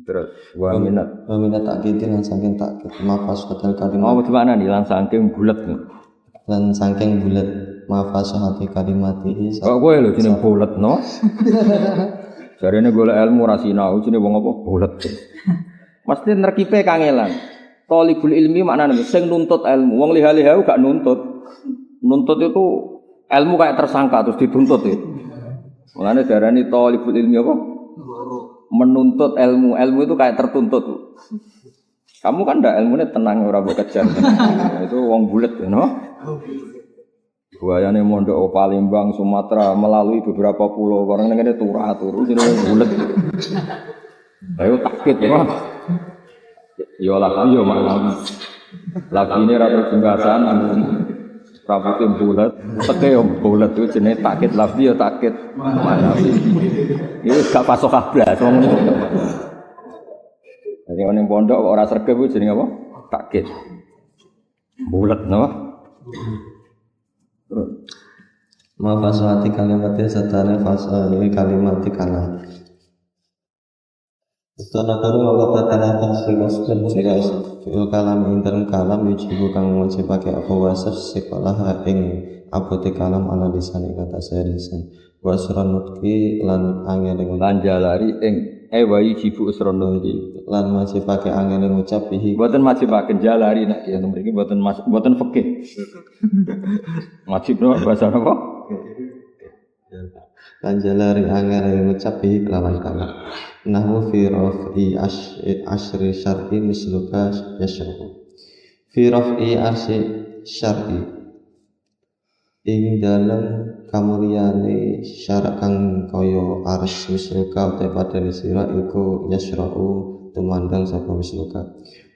Terus wa minat takidin lan saking takid mafas hotel kalimat. Oh, gimana nih? Lan saking bulet. Lan saking bulet. Mafasahati kalimatihi. Kok kowe lho jeneng bulet no. Jarene golek ilmu ra sinau jenenge wong apa bulet. Mesti nerkipe kangelan. Thalibul ilmi maknane sing nuntut ilmu. Wong liha-liha gak nuntut. Nuntut itu ilmu kayak tersangka terus dituntut itu. Mulane darani thalibul ilmi apa? Menuntut ilmu. Ilmu itu kayak tertuntut. Kamu kan ndak ilmune tenang ora mbok kejar. Itu wong bulet no. Buayane mondok Palembang, Sumatera melalui beberapa pulau. Orang ngene turu jenenge bulet. Ayo takit ya. Yo lagi yo malam. Lagine ra jenggasan rambute bulet, teke yo bulet itu jenenge takit lafzi yo takit. Malam. Iki gak pasok kablas wong ngono. Jadi ning pondok kok ora sregep ku jenenge apa? Takit. Bulet no. Mafasahati kalimatnya setara fasahati kalimat kalam. Setelah baru mengatakan sesuatu jika fil kalam intern kalam dijibu kang wajib pakai apa wasaf sekolah ing abote kalam ala lisan ing atas lisan wasran nutki lan angel lan jalari ing wayi jibu usron nutki lan wajib pakai angel ngucap bihi mboten wajib pakai jalari nek ya mriki mboten fikih. Wajib no bahasa apa? Lan jalari angel ngucap bihi kelawan kalam. Nahu fi raf'i asri syar'i misluka yashrahu. Fi raf'i asri syar'i ing dalam kamulyane syarat kang kaya ars misluka utawa padane sira iku yashrahu tumandang sapa misluka.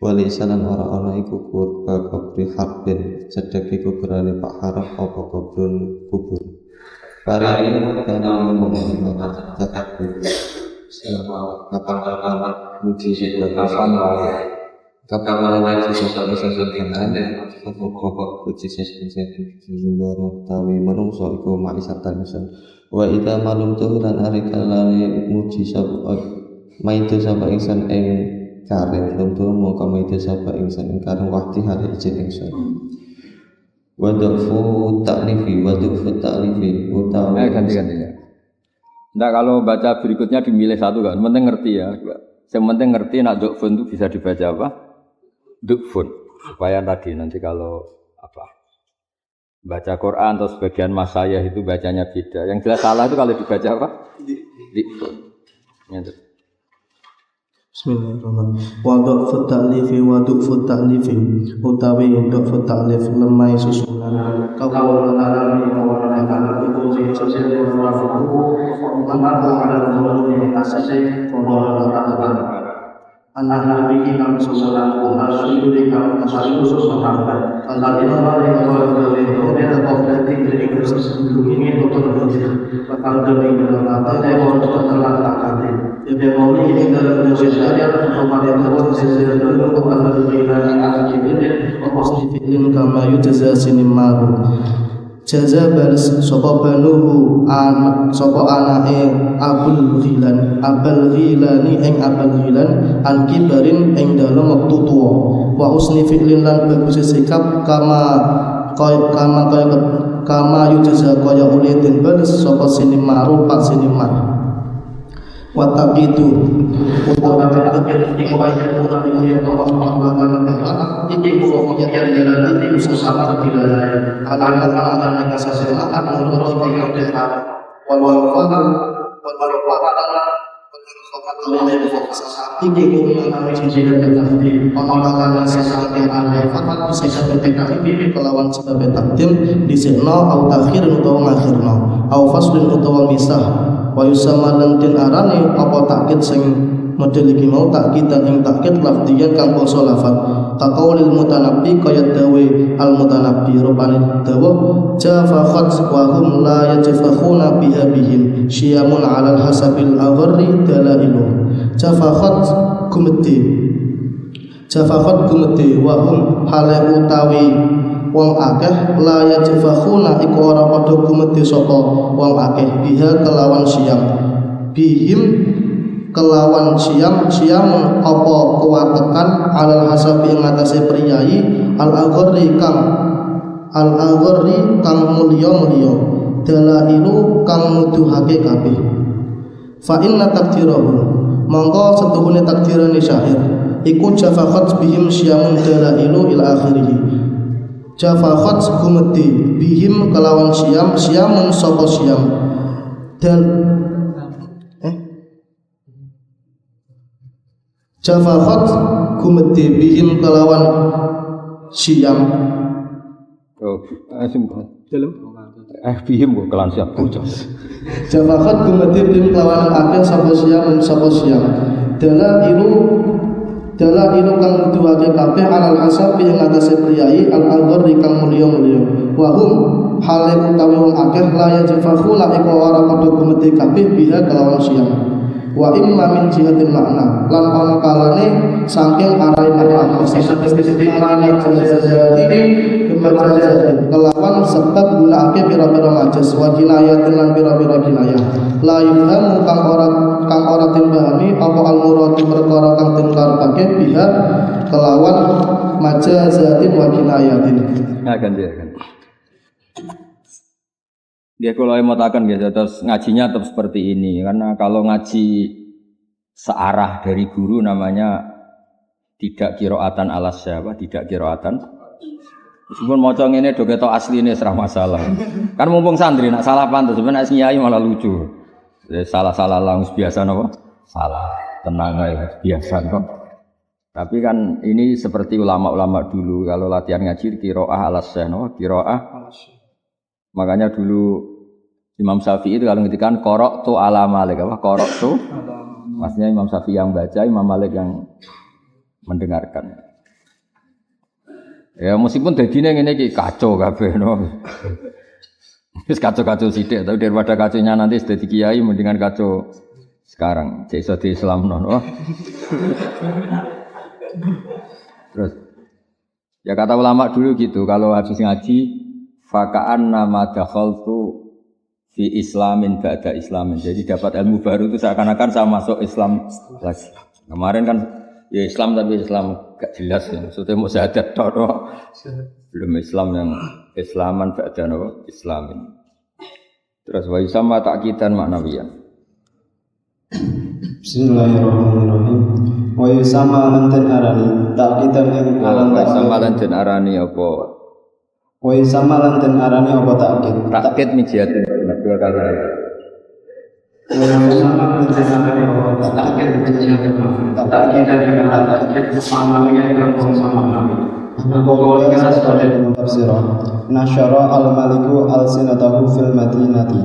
Walisa lan ora ana iku kubri harbin cedhek iku berane pak harap apa kubrun kubur. Pari ini kana mengatakan zakat selama kapal muji kapan kapan lagi sesuatu yang ada pokok puji sesuatu yang tawi menungso iku maisatan Wa idza malum tuhuran arikalane muji sapa maitu sapa ingsun ing kareng lumtu mongko maitu sapa ingsun ing kareng wahti hari ijin ingsun. Wa dhafu ta'lifi utawa ganti-ganti ya. Nah kalau baca berikutnya dimilih satu kan, penting ngerti ya. Yang penting ngerti nak dhufun itu bisa dibaca apa? Dhufun. Supaya tadi nanti kalau apa? Baca Quran atau sebagian masayah itu bacanya beda. Yang jelas salah itu kalau dibaca apa? Dhufun. Bismillahirrahmanirrahim. Wa dhufut ta'lifi wa dhufut ta'lifi utawi dhufut ta'lif lemai susunan kawula alami wa ala kulli shay'in wa Nabi kita sallallahu alaihi wasallam masyhur sahabat alladina wa kita qofati dari ini betul bakal dari mata dan telah takati ya mau ini dalam sejarah kepada Allah sejarah kepada Allah ini positifin kama yujza sinimar jaza baris sapa banuhu sapa anake Abul Ghilani ing Abul Ghilan an kibarin ing dalem wektu tuwa wa husni fi'lin lan bagus sikap kama yujza kaya oleh den baris sapa sinimar pak sinimar wa taqitu utawa takdir dikuwaiti ini yang dalam itu susah tidak ada kesalahan menurut kita kelawan sebab takdim disikno au takhir utawa ngakhirno au faslin utawa misah wa yusamma lan den arane apa takkid sing model iki mau takkid dan ing takkid lafdiyan kang basa lafaz kaqaulil mutanabbi kaya dawe al mutanabbi rupane dawa jafakhat wa hum la yajfakhuna biha bihim syiamun alal hasabil agharri dalailu jafakhat gumedi wa hum hale utawi wong akeh la yajfakhuna iku ora padha gumedi sapa wong akeh biha kelawan siam bihim kelawan siam apa kuwatekan alal hasabi ing atase priyayi al agharri kang mulya dalailu kang nuduhake kabeh fa inna takdirahu mongko setuhune takdirane syair iku jafakhat bihim syiamun dalailu ila akhirih jafakhat gumedi bihim kelawan syiamun sapa syiam dan jafakhat gumedi bihim kelawan syiam dalam bihim kok kelan siap bocah jafakhat gumedi bihim kelawan akeh sapa syiam dalailu kang nuduhake kabeh alal hasabi ing atase priyayi al agharri kang mulya wa hum hale utawi wong akeh la yajfakhuna iku ora padha gumedi kabeh biha kelawan syiam wa imma min jihatil makna lan ana kalane saking arai makna kelawan sebab gunakake pira-pira majas wa kinayah lan pira-pira kinayah la yufhamu kang ora timbani apa al-murad perkara kang den karepake biha kelawan majazatin wa kinayatin ganti. Dia kalau mengatakan gitu, terus ngajinya tetap seperti ini karena kalau ngaji searah dari guru namanya tidak qiraatan alas siapa, tidak qiraatan. Meskipun mocong ini do ketok asline serah masalah. Kan mumpung santri nak salah pantun sebenarnya nyai malah lucu. Salah-salah langsung biasa napa? Salah, tenang aja biasa kok. Tapi kan ini seperti ulama-ulama dulu kalau latihan ngaji qiraah alas siapa, qiraah. Makanya dulu Imam Syafi'i itu kalau ngetikan qara'tu ala Malik apa qara'tu maksudnya Imam Syafi'i yang baca, Imam Malik yang mendengarkan. Ya meskipun dadine ngene iki kacau kabeh no. Wis kacau-kacau sithik tapi daripada kacaunya nanti dadi kiai mendingan kacau sekarang. Cek iso di Islamno no. Terus ya kata ulama dulu gitu kalau habis ngaji faka'an nama dakhaltu fi islamin ba'da islamin. Jadi dapat ilmu baru itu seakan-akan saya masuk Islam lagi. Kemarin kan ya Islam tapi Islam gak jelas ya. Maksudnya mau syahadat tok. Belum Islam yang Islaman ba'da islamin. Terus wa yusamma ta'kidan ma'nawiyan. Bismillahirrahmanirrahim. Wa yusamma lanten arani ta'kidan ing aran wa yusamma lanten arani apa? Wa yusamma lanten arani apa ta'kid? Ta'kid mijiatun dua kali. Wa yusamma lanten arani apa ta'kid mijiatun. Ta'kidan ing aran ta'kid ma'nawiyan kang sama nawi. Pokoknya kita sebagai tafsirah. Nasyara al-maliku al-sinatahu fil madinati.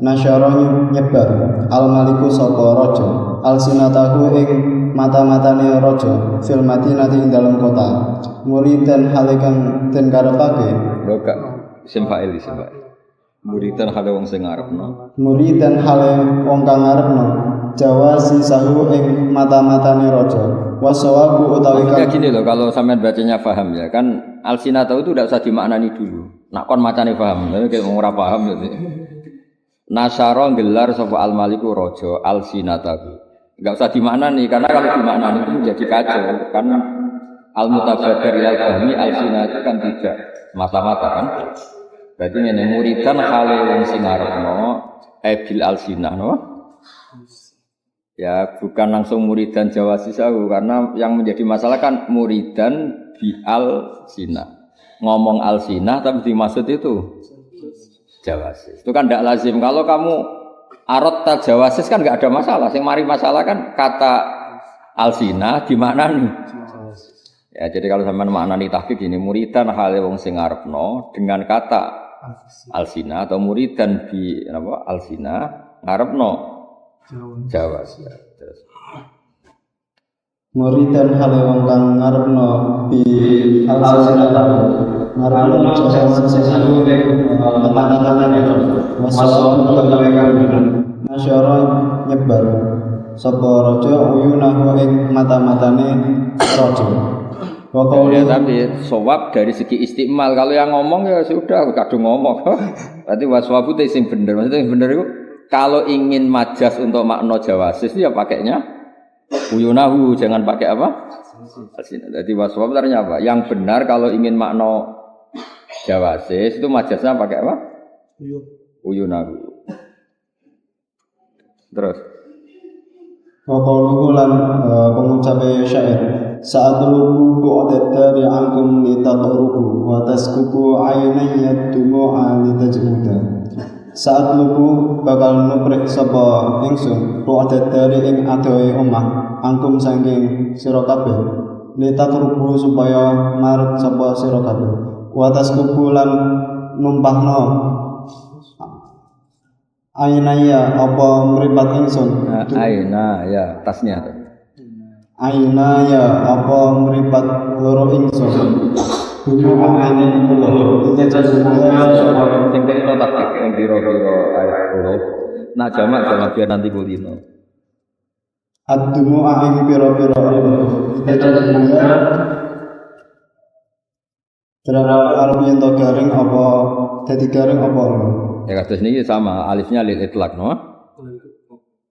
Nasyara nyebar al-maliku sapa raja al-sinatahu ing mata-matane raja fil madinati ing dalam kota. Muridan halekan den karepake. Lho gak isim fa'il. Muridan hale wong sing ngarepno. Muridan hale wong kang ngarepno. Jawasi sahu ing mata-matane raja. Wasawabu utawi kan gini loh, kalau sampean bacanya paham ya kan al-sinatahu itu tidak usah dimaknani dulu. Nak kon macane paham, tapi kayak ora paham gitu. Nasyara gelar sapa al-maliku raja al-sinatahu. Enggak usah dimaknani karena kalau dimaknani itu menjadi kacau. Kan al-mutabadar ilal fahmi al-sinatu kan tidak mata-mata kan. Berarti ngene muridan hale wong sing ngarepno bil al-sinah no. Ya bukan langsung muridan jawasisahu karena yang menjadi masalah kan muridan bi al-sinah. Ngomong al-sinah tapi dimaksud itu jawasis. Itu kan tidak lazim. Kalau kamu arot jawasis kan nggak ada masalah. Yang mari masalah kan kata al-sinah dimaknani. Ya jadi kalau sampean maknani tahqiq ini muridan hale wong sing ngarepno dengan kata al-sinah atau muridan bi apa al-sinah ngarepno Jawa sih. Muridan hale wong kang ngarepno bi al-sinatahu ngarepno jawaban sing mata-matan itu masalah utawi kang nasyara nyebar sapa raja uyunahu ing mata-matane raja. Ya, tapi sawab dari segi istimal kalau yang ngomong ya sudah kadung ngomong. Berarti waswabu itu sing bener. Maksudnya yang bener itu kalau ingin majas untuk makna jawasis ya pakainya uyunahu, jangan pakai apa? Jadi waswab artinya apa? Yang benar kalau ingin makna jawasis itu majasnya pakai apa? Uyunahu. Terus Waqaluhu lan pengucape syair saat lubu bu'adat dari angkum litaqrubu wa taskubu aynayya dumu'a litajmuda. Saat lubu bakal nuprih sapa ingsun bu'adat dari ing adohe omah angkum saking sira kabeh litaqrubu supaya marep sapa sira kabeh wa taskubu lan numpahno ainaya apa mripat ingsun aina ya tasnya ainaya apa mripat loro ingsun dumu ane loro kita semua sing tekno taktik ing pira-pira ayat huruf nah jamak biar nanti kulino ad-dumu ing pira-pira kita semua terang arep yen to garing apa dadi garing apa ya kados niki sama alifnya lil itlaq no.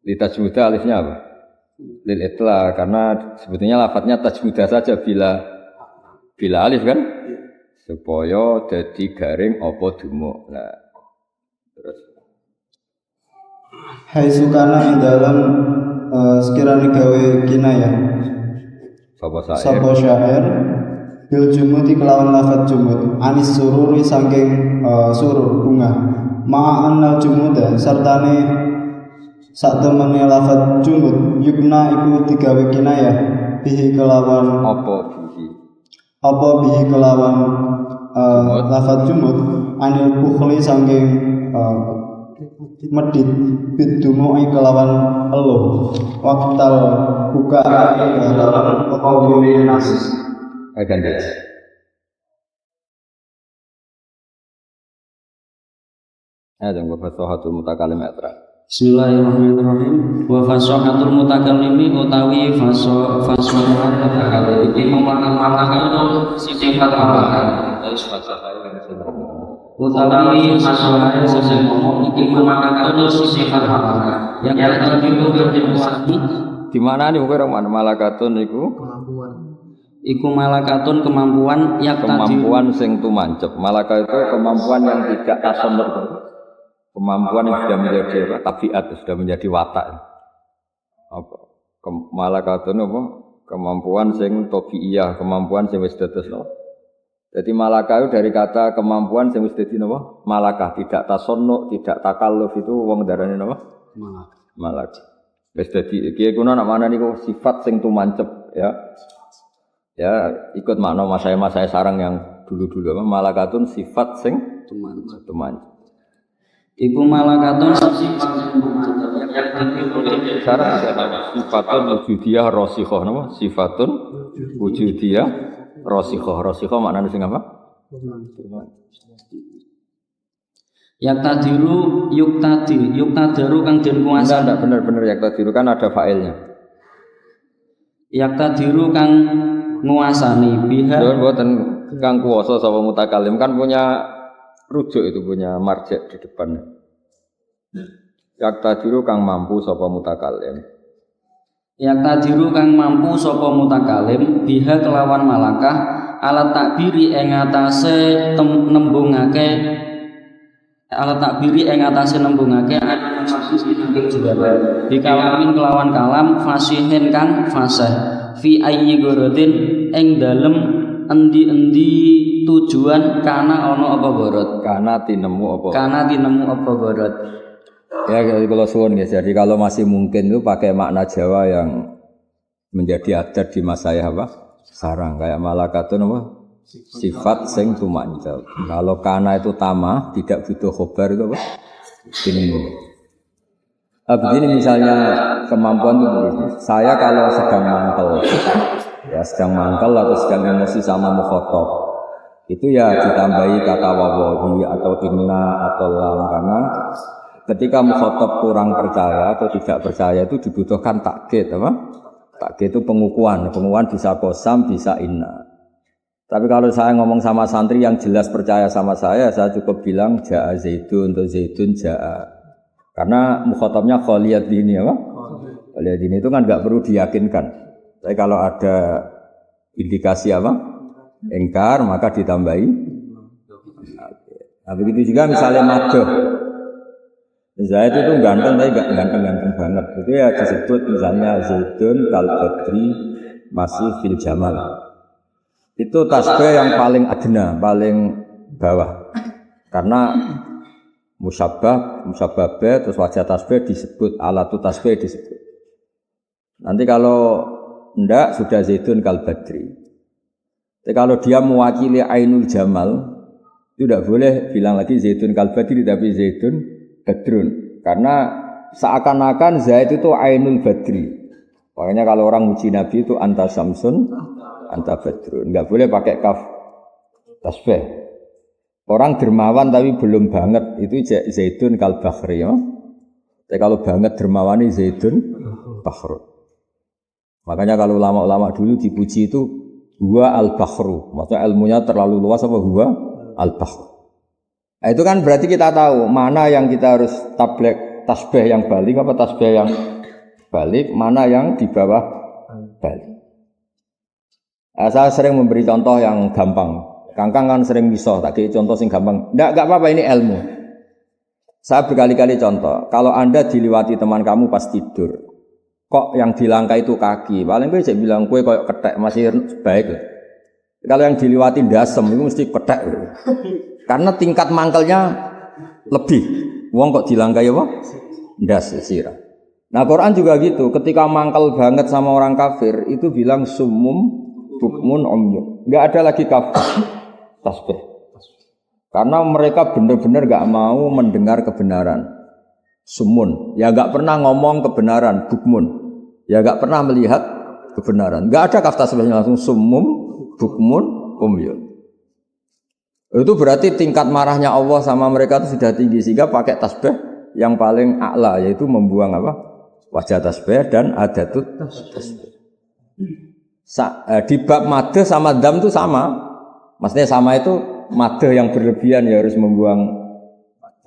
Litajmuda alifnya apa? Lil itlaq karena sebetulnya lafadznya tajmuda saja bila alif kan? Supaya dadi garing apa dumuk. Nah. Terus hai sukana ing dalam sekiranya gawe kinayah. Sapa syair bil jumuti kelawan lafadz jumut anis sururi saking surur bunga ma'anal jumuda sartane sak temene lafadz jumut yubna iku digawe kinayah bihi kelawan apa bihi kelawan lafadz jumut anil bukhli saking medit bidumu'i kelawan elo waktal buka kelawan qawmi nasis ganti. Ada yang fasahatul mutakallim atra. Bismillahirrahmanirrahim. Wa fasahatul mutakallimi utawi fasahatul mutakallim iki memaknai sifat apa? Terus fasaha utawi asale sing ngomong iki malakatun sifat malakah yang tertentu berkuasa di mana nih mungkin orang malakatun iku iku malakatun kemampuan yang kemampuan sing tumancep. Malakah itu kemampuan yang tidak tasannur, kemampuan yang sudah menjadi tabiat, sudah menjadi watak. Apa malakatun apa kemampuan sing tabiiyah, kemampuan sing wis dados no. Jadi malakah itu dari kata kemampuan sing wis dadi napa? Malakah, tidak tasannur, tidak takalluf, itu wong darane napa? Malakah. Wis dadi iki kuno nak mana niku sifat sing tumancep ya. Ya ikut makna mas saya sarang yang dulu-dulu apa malakatun sifat sing tumancep. Iku malakatun sifat sing tumancep yang sarang sifatun wujudiyah rasikhah napa? Sifatun wujudiyah rasikhah. Rasikhah maknane sing apa? Yaktadiru yuktadiru kang den kuasa. Enggak bener yaktadiru kan ada fa'ilnya. Yaktadiru kang nguasani biha. Lho mboten kang kuwasa sapa mutakalim kan punya rujuk itu punya marjek di depan. Yaktadiru kang mampu sapa mutakalim. Yaktadiru kang mampu sapa mutakalim biha kelawan malakah alat takbiri ing atase nembungake alat takbiri ing atase nembungake dikalamin kelawan kalam fasihin kang fasih fi ayyi gorodin ing dalem endi-endi tujuan kana ana apa gorod kana tinemu apa gorod ya kalau suwun guys. Jadi kalau masih mungkin itu pakai makna Jawa yang menjadi adat di masa ya apa sarang kayak malakatun apa sifat sing tumancep. Kalau kana itu tamah, tidak butuh khobar itu apa? Ini. Begini misalnya kemampuan itu begini. Saya kalau sedang mangkel, ya sedang mangkel atau sedang emosi sama mukhotob, itu ya ditambahi kata wawahi atau inna atau lam karena ketika mukhotob kurang percaya atau tidak percaya itu dibutuhkan takkid apa? Takkid itu pengukuhan bisa qasam, bisa inna. Tapi kalau saya ngomong sama santri yang jelas percaya sama saya cukup bilang ja'a zaidun atau zaidun ja'a. Karena mukhatabnya khaliyat dini apa? Khaliyat dini itu kan enggak perlu diyakinkan. Tapi kalau ada indikasi apa? Engkar maka ditambahi. Nah, begitu juga misalnya madoh. Zaid itu ganteng tapi enggak ganteng-ganteng banget. Itu ya disebut misalnya zaidun kal badri masih fil jamal. Itu tasbih yang paling adna, paling bawah. Karena musabbah terus wajah tasbih disebut, alatu tasbih disebut. Nanti kalau enggak sudah zaidun kal badri. Tapi kalau dia mewakili ainul jamal, itu tidak boleh bilang lagi zaidun kal badri tapi zaidun badrun. Karena seakan-akan zaid itu ainul badri. Makanya kalau orang muji Nabi itu anta samsun anta badrun, enggak boleh pakai kaf tasbih. Orang dermawan tapi belum banget itu zaidun kal bakhri ya. Tapi kalau banget dermawan ini zaidun bakhru. Makanya kalau ulama-ulama dulu dipuji itu huwa al bakhru, maksudnya ilmunya terlalu luas apa huwa al bakhru. Nah, itu kan berarti kita tahu mana yang kita harus tasbih yang balik apa tasbih yang balik, mana yang di bawah balik. Saya sering memberi contoh yang gampang. Kangkang kan sering miso, tak kayak contoh sing gampang. Enggak apa-apa, ini ilmu. Saya berkali-kali contoh. Kalau Anda diliwati teman kamu pas tidur, kok yang dilangkai itu kaki, paling gue cek bilang kue kayak ketek masih baik. Kalau yang diliwati dasem itu mesti ketek. Karena tingkat mangkelnya lebih. Wong kok dilangkai apa? Das sirah. Nah Quran juga gitu. Ketika mangkel banget sama orang kafir itu bilang sumum bukmun umyun. Enggak ada lagi kafir tasbih. Karena mereka benar-benar enggak mau mendengar kebenaran. Sumun, ya enggak pernah ngomong kebenaran, bukmun. Ya enggak pernah melihat kebenaran. Enggak ada kaf tasbihnya langsung sumum bukmun umyun. Itu berarti tingkat marahnya Allah sama mereka itu sudah tinggi sehingga pakai tasbih yang paling a'la yaitu membuang apa? Wajah tasbih dan adatut tasbih. Di bab madh sama dam itu sama. Maksudnya sama itu madah yang berlebihan ya harus membuang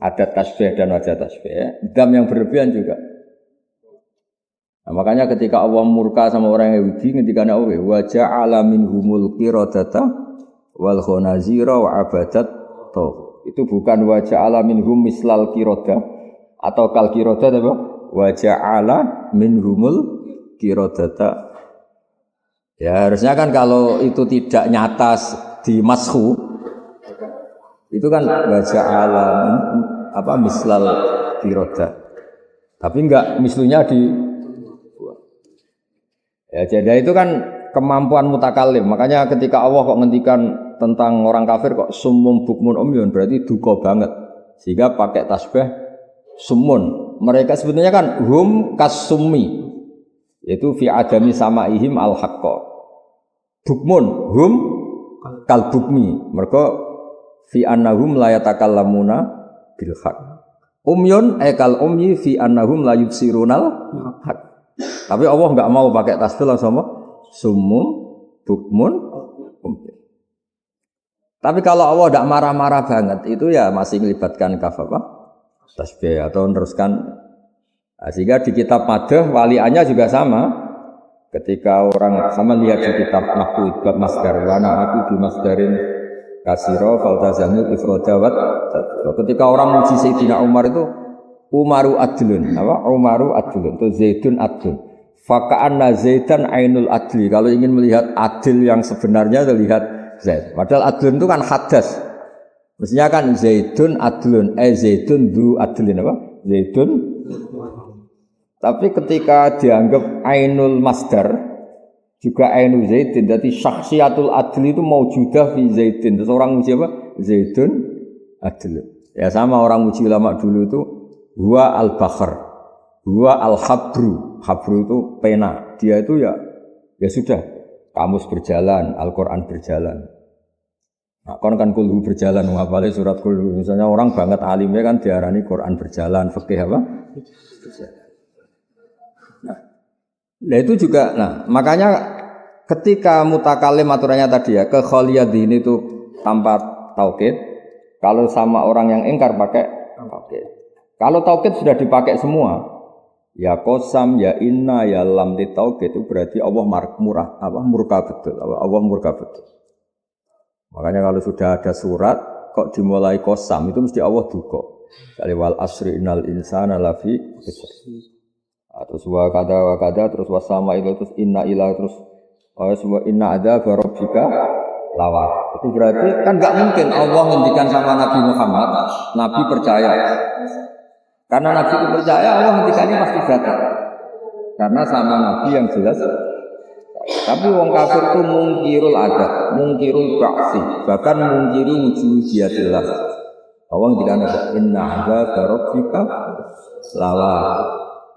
adat tasbih dan wajah tasbih ya. Dam yang berlebihan juga. Nah, makanya ketika Allah murka sama orang Yahudi ketika wa ja'ala minhumul qiradata wal khanazira wa abadat toh. Itu bukan wa ja'ala minhum mislal qirada atau kal qirada apa? Wa ja'ala minhumul qiradata. Ya harusnya kan kalau itu tidak nyata di mashu itu kan wa ja'ala apa mislal qirada. Tapi enggak mislunya di ya, jadi itu kan kemampuan mutakalim. Makanya ketika Allah kok ngendikan tentang orang kafir kok sumum bukmun umyun berarti duka banget. Sehingga pakai tasbih sumun. Mereka sebenarnya kan hum kasummi. Yaitu fi adami samaihim al-haqqa. Bukmun hum kal bukmi. Mereka fi annahum la yatakallamuna bil haqq. Umyun kal umyi fi annahum la yubsirunal haqq. Tapi Allah enggak mau pakai tasbih langsung sumum, bukmun, umyun. Tapi kalau Allah tidak marah-marah banget, itu ya masih melibatkan kaf apa? Tasbih atau meneruskan. Nah, sehingga di kitab Madah waliannya juga sama. Ketika orang sama lihat di kitab Nahwu bab masdar, wa na'atu bi masdarin kasira faltazamul ifradawat. Ketika orang muji Sayyidina Umar itu Umaru adlun, apa? Umaru adlun, itu Zaidun adlun. Faka'anna Zaidan ainul adli. Kalau ingin melihat adil yang sebenarnya lihat Zaid. Padahal adlun itu kan hadas. Mestinya kan Zaidun adlun, Zaidun du adlin apa? Zaidun. Tapi ketika dianggap ainul masdar juga ainul Zaidin, jadi syakhsiatul adli itu maujudah fi Zaidin. Terus orang muji apa? Zaidun adlun. Ya sama orang muji ulama dulu itu huwa al-bakhr, huwa al-habru. Habru itu pena. Dia itu ya sudah. Kamus berjalan, Al-Quran berjalan. Nah, kan kulhu berjalan, ngapalnya surat kulhu. Misalnya orang banget alimnya kan diarani Quran berjalan, fikih apa? Nah itu juga, makanya ketika mutakalim aturannya tadi ya, kekholiyadin itu tanpa taukid. Kalau sama orang yang ingkar pakai taukid. Kalau taukid sudah dipakai semua, ya qasam, ya inna, ya lam di taukid itu berarti Allah murka betul. Allah murka betul. Makanya kalau sudah ada surat kok dimulai qasam itu mesti Allah duka. Kali wal asri innal insana lafi khusr. Terus wa kada terus wasama itu terus inna ila terus semua inna ada rabbika lawat. Itu berarti kan enggak mungkin Allah ngendikan sama Nabi Muhammad, Nabi percaya. Karena Nabi itu percaya Allah ngendikannya pasti datang. Karena sama Nabi yang jelas. Tapi wong kafir itu mungkirul adat, mungkirul ba'si, bahkan mungkirul wujudiyatillah. Allah ngendikan inna ada rabbika lawat.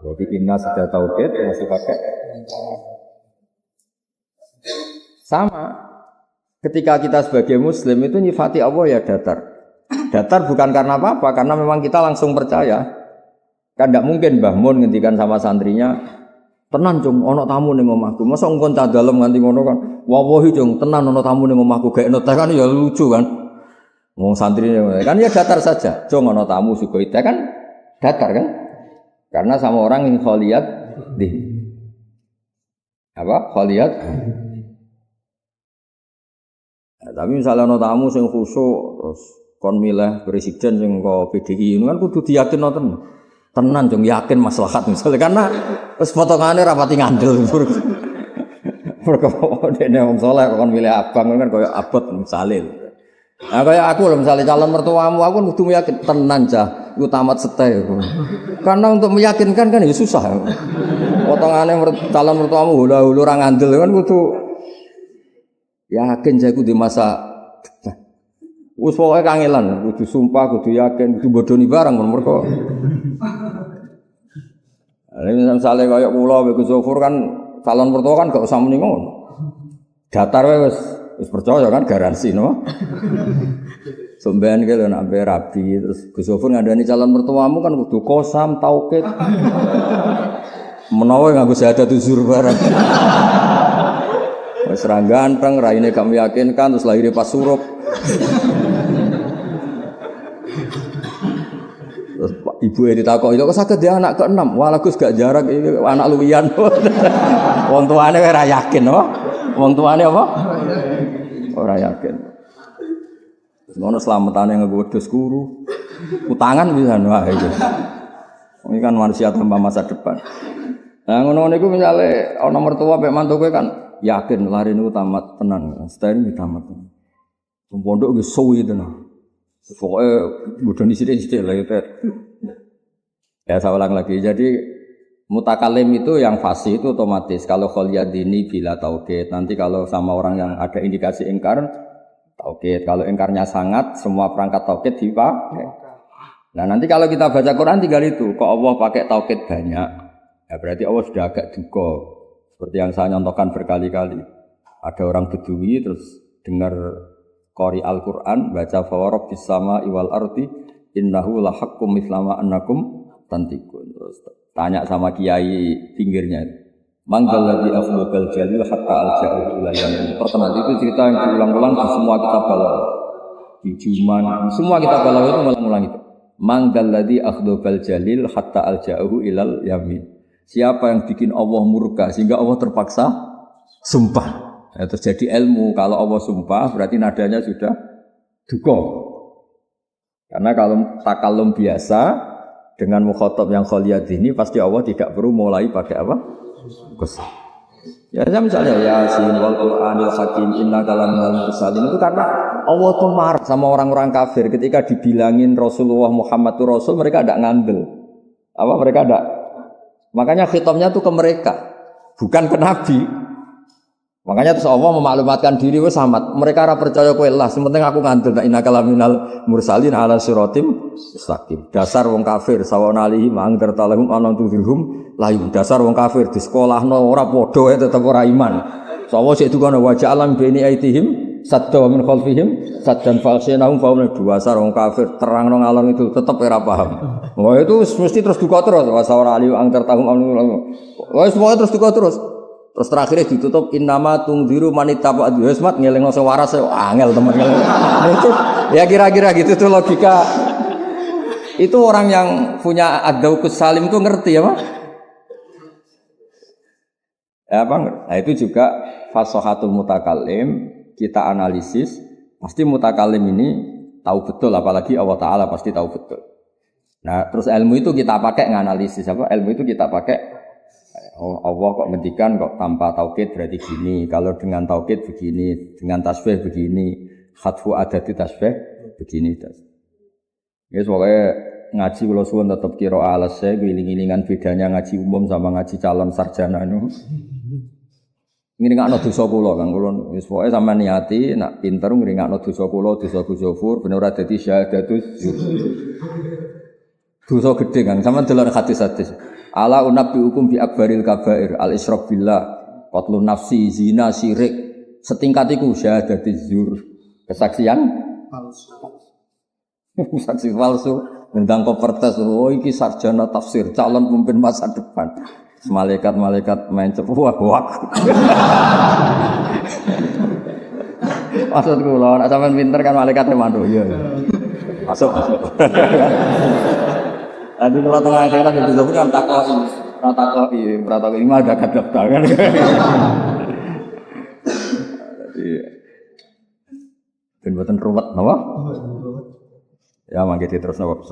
Jadi inna sudah tauhid masih pakai sama. Ketika kita sebagai muslim itu nyifati Allah ya datar. Datar bukan karena apa-apa, karena memang kita langsung percaya. Kan tidak mungkin Mbah Mun ngendikan sama santrinya, tenan cung, ono tamu ning omahku. Masa engkon cah dalem nganti ngono kan. Wallahi cung, tenan ono tamu ning omahku gak teh kan ya lucu kan. Wong santrine kan ya datar saja. Cung ono tamu sugoi teh kan datar kan. Karena sama orang yang kholiyat di apa? Kholiyat. Tapi misalnya ono tamu sing khusyuk terus kon milih presiden sing kok PDI itu kan kudu diyakin nonton. Tenan jong yakin maslahat misalnya karena wis potongane rapati ngandel. Mergo dene wong saleh kon milih abang kan koyo abot misale. Nah kaya aku lho misale calon mertuamu aku kudu yakin tenan cah iku tamat seteh. Karena untuk meyakinkan kan ya susah. Potongane calon mertuamu hula-hula ora ngandel kan kudu yakin saya kudu di masa wis pokoke kangelan, kudu sumpah, kudu yakin, kudu bodoni barang mergo. Ini misalnya kayak kula Gus Zofur kan calon mertua kan gak usah muni ngono. Datar wae wis percaya kan garansi no. Sampeyan ki lho nek rabi terus Gus Zofur ngandani calon mertuamu kan kudu qasam taukid. Menawa nganggo syahadat uzur barang. Wis ra ganteng, raine gak meyakinkan terus lahir pas surup. ibu ditakoki kok saged dia anak ke-6. Wah, Gus gak jarak iki anak luwian. Wong tuane ora yakin apa? Wong tuane apa? Ora yakin. Ngono slametane nggo wedhus guru. Utangan bisa wae iki. Ini kan manusia tanpa masa depan. Nah ngono niku misale ana mertua mek mantuke kan yakin lari niku tamat tenan. Setahun iki tamat. Pondok wis suwi tenan. Pokoke bodoni sithik-sithik lah itu. Ya saya ulang lagi. Jadi mutakalim itu yang fasih itu otomatis. Kalau kholiyadini bila taukid. Nanti kalau sama orang yang ada indikasi ingkar taukid. Kalau ingkarnya sangat semua perangkat taukid dipakai. Nah nanti kalau kita baca Quran tinggal itu, kok Allah pakai taukid banyak, ya berarti Allah sudah agak duka. Seperti yang saya nyontohkan berkali-kali. Ada orang Bedui terus dengar qari Al-Quran, baca fawarob bisama iwal arti, innahu lahakkum mislama annakum tantikun. Terus tanya sama kiai pinggirnya, manggal ladzi afdal jalil hatta al-ja'u ulayan. Pertemuan itu cerita yang diulang-ulang di semua kitab balaghah. Di Juman, semua kitab balaghah itu ngulang-ulang itu. Mangdalladzi akhdobal jalil hatta alja'uhu ilal yamin. Siapa yang bikin Allah murka sehingga Allah terpaksa sumpah. Ya, terjadi ilmu kalau Allah sumpah berarti nadanya sudah duka. Karena kalau takallum biasa dengan mukhatab yang kholiyat ini pasti Allah tidak perlu mulai pakai apa? Qasam. Ya misalnya Yasin wal Qur'anil Hakim innaka laminal mursalin itu karena Allah tuh marah sama orang-orang kafir ketika dibilangin Rasulullah Muhammad itu Rasul mereka tidak ngandel. Apa mereka tidak? Makanya khitabnya tuh ke mereka, bukan ke Nabi. Makanya terus Allah memaklumatkan diri wis amat. Mereka ora percaya kowe lah, sementing aku ngandel innaka laminal mursalin ala siratim mustaqim. Dasar wong kafir sawana alihim anggar talahum anantuhum layu. Dasar wong kafir di sekolahno ora padha tetep ora iman. Sawa sik dukono wajah alam bini aitihim sadda min khalfihim saddan falsinahum faum dasar wong kafir terangno ngalor itu tetep ora paham. Wah itu mesti terus duka terus wasawara aliyu anggar tahum wis semua terus duka terus. Terus terakhirnya ditutup innama tungdiru manitaba adwasmat ngelingno sing waras angel temen ngeleng. Itu ya kira-kira gitu tuh logika. Itu orang yang punya ad-dauqus salim tuh ngerti ya, Pak? Ya, Bang. Nah, itu juga fasahatul mutakallim kita analisis, pasti mutakallim ini tahu betul apalagi Allah Taala pasti tahu betul. Nah, terus ilmu itu kita pakai nganalisis apa? Ilmu itu kita pakai Allah kok ngendikan kok tanpa taukid berarti gini, kalau dengan taukid begini, dengan tasbih begini, khatfu adati tasbih begini. Ya pokoknya ngaji kula suwun tetep kira alas saya giling-gilingan bedanya ngaji umum sama ngaji calon sarjana itu. Ngiringakno dosa kula Kang kula wis pokoke sampean niati nak pinter ngiringakno dosa kula, dosa Gus Zofur ben ora dadi syahadatus dosa gedhe Kang sampean delok hadis-hadis. Ala unabbi hukum bi akbaril kabair al-isyraq billah qatlun nafsi zina syirik setingkat iku syahadatiz zur kesaksian palsu. Saksi palsu tentang kopertas oh iki sarjana tafsir calon pemimpin masa depan. Malaikat-malaikat main cepuak wak. Maksudku lho nek sampean pinter kan malaikate mandu ya. Masuk. Tadi kalau tengah akhirat itu kan takoi mah agak kadap tangan. Jadi ben boten ruwet napa? Ya mangke terus napa.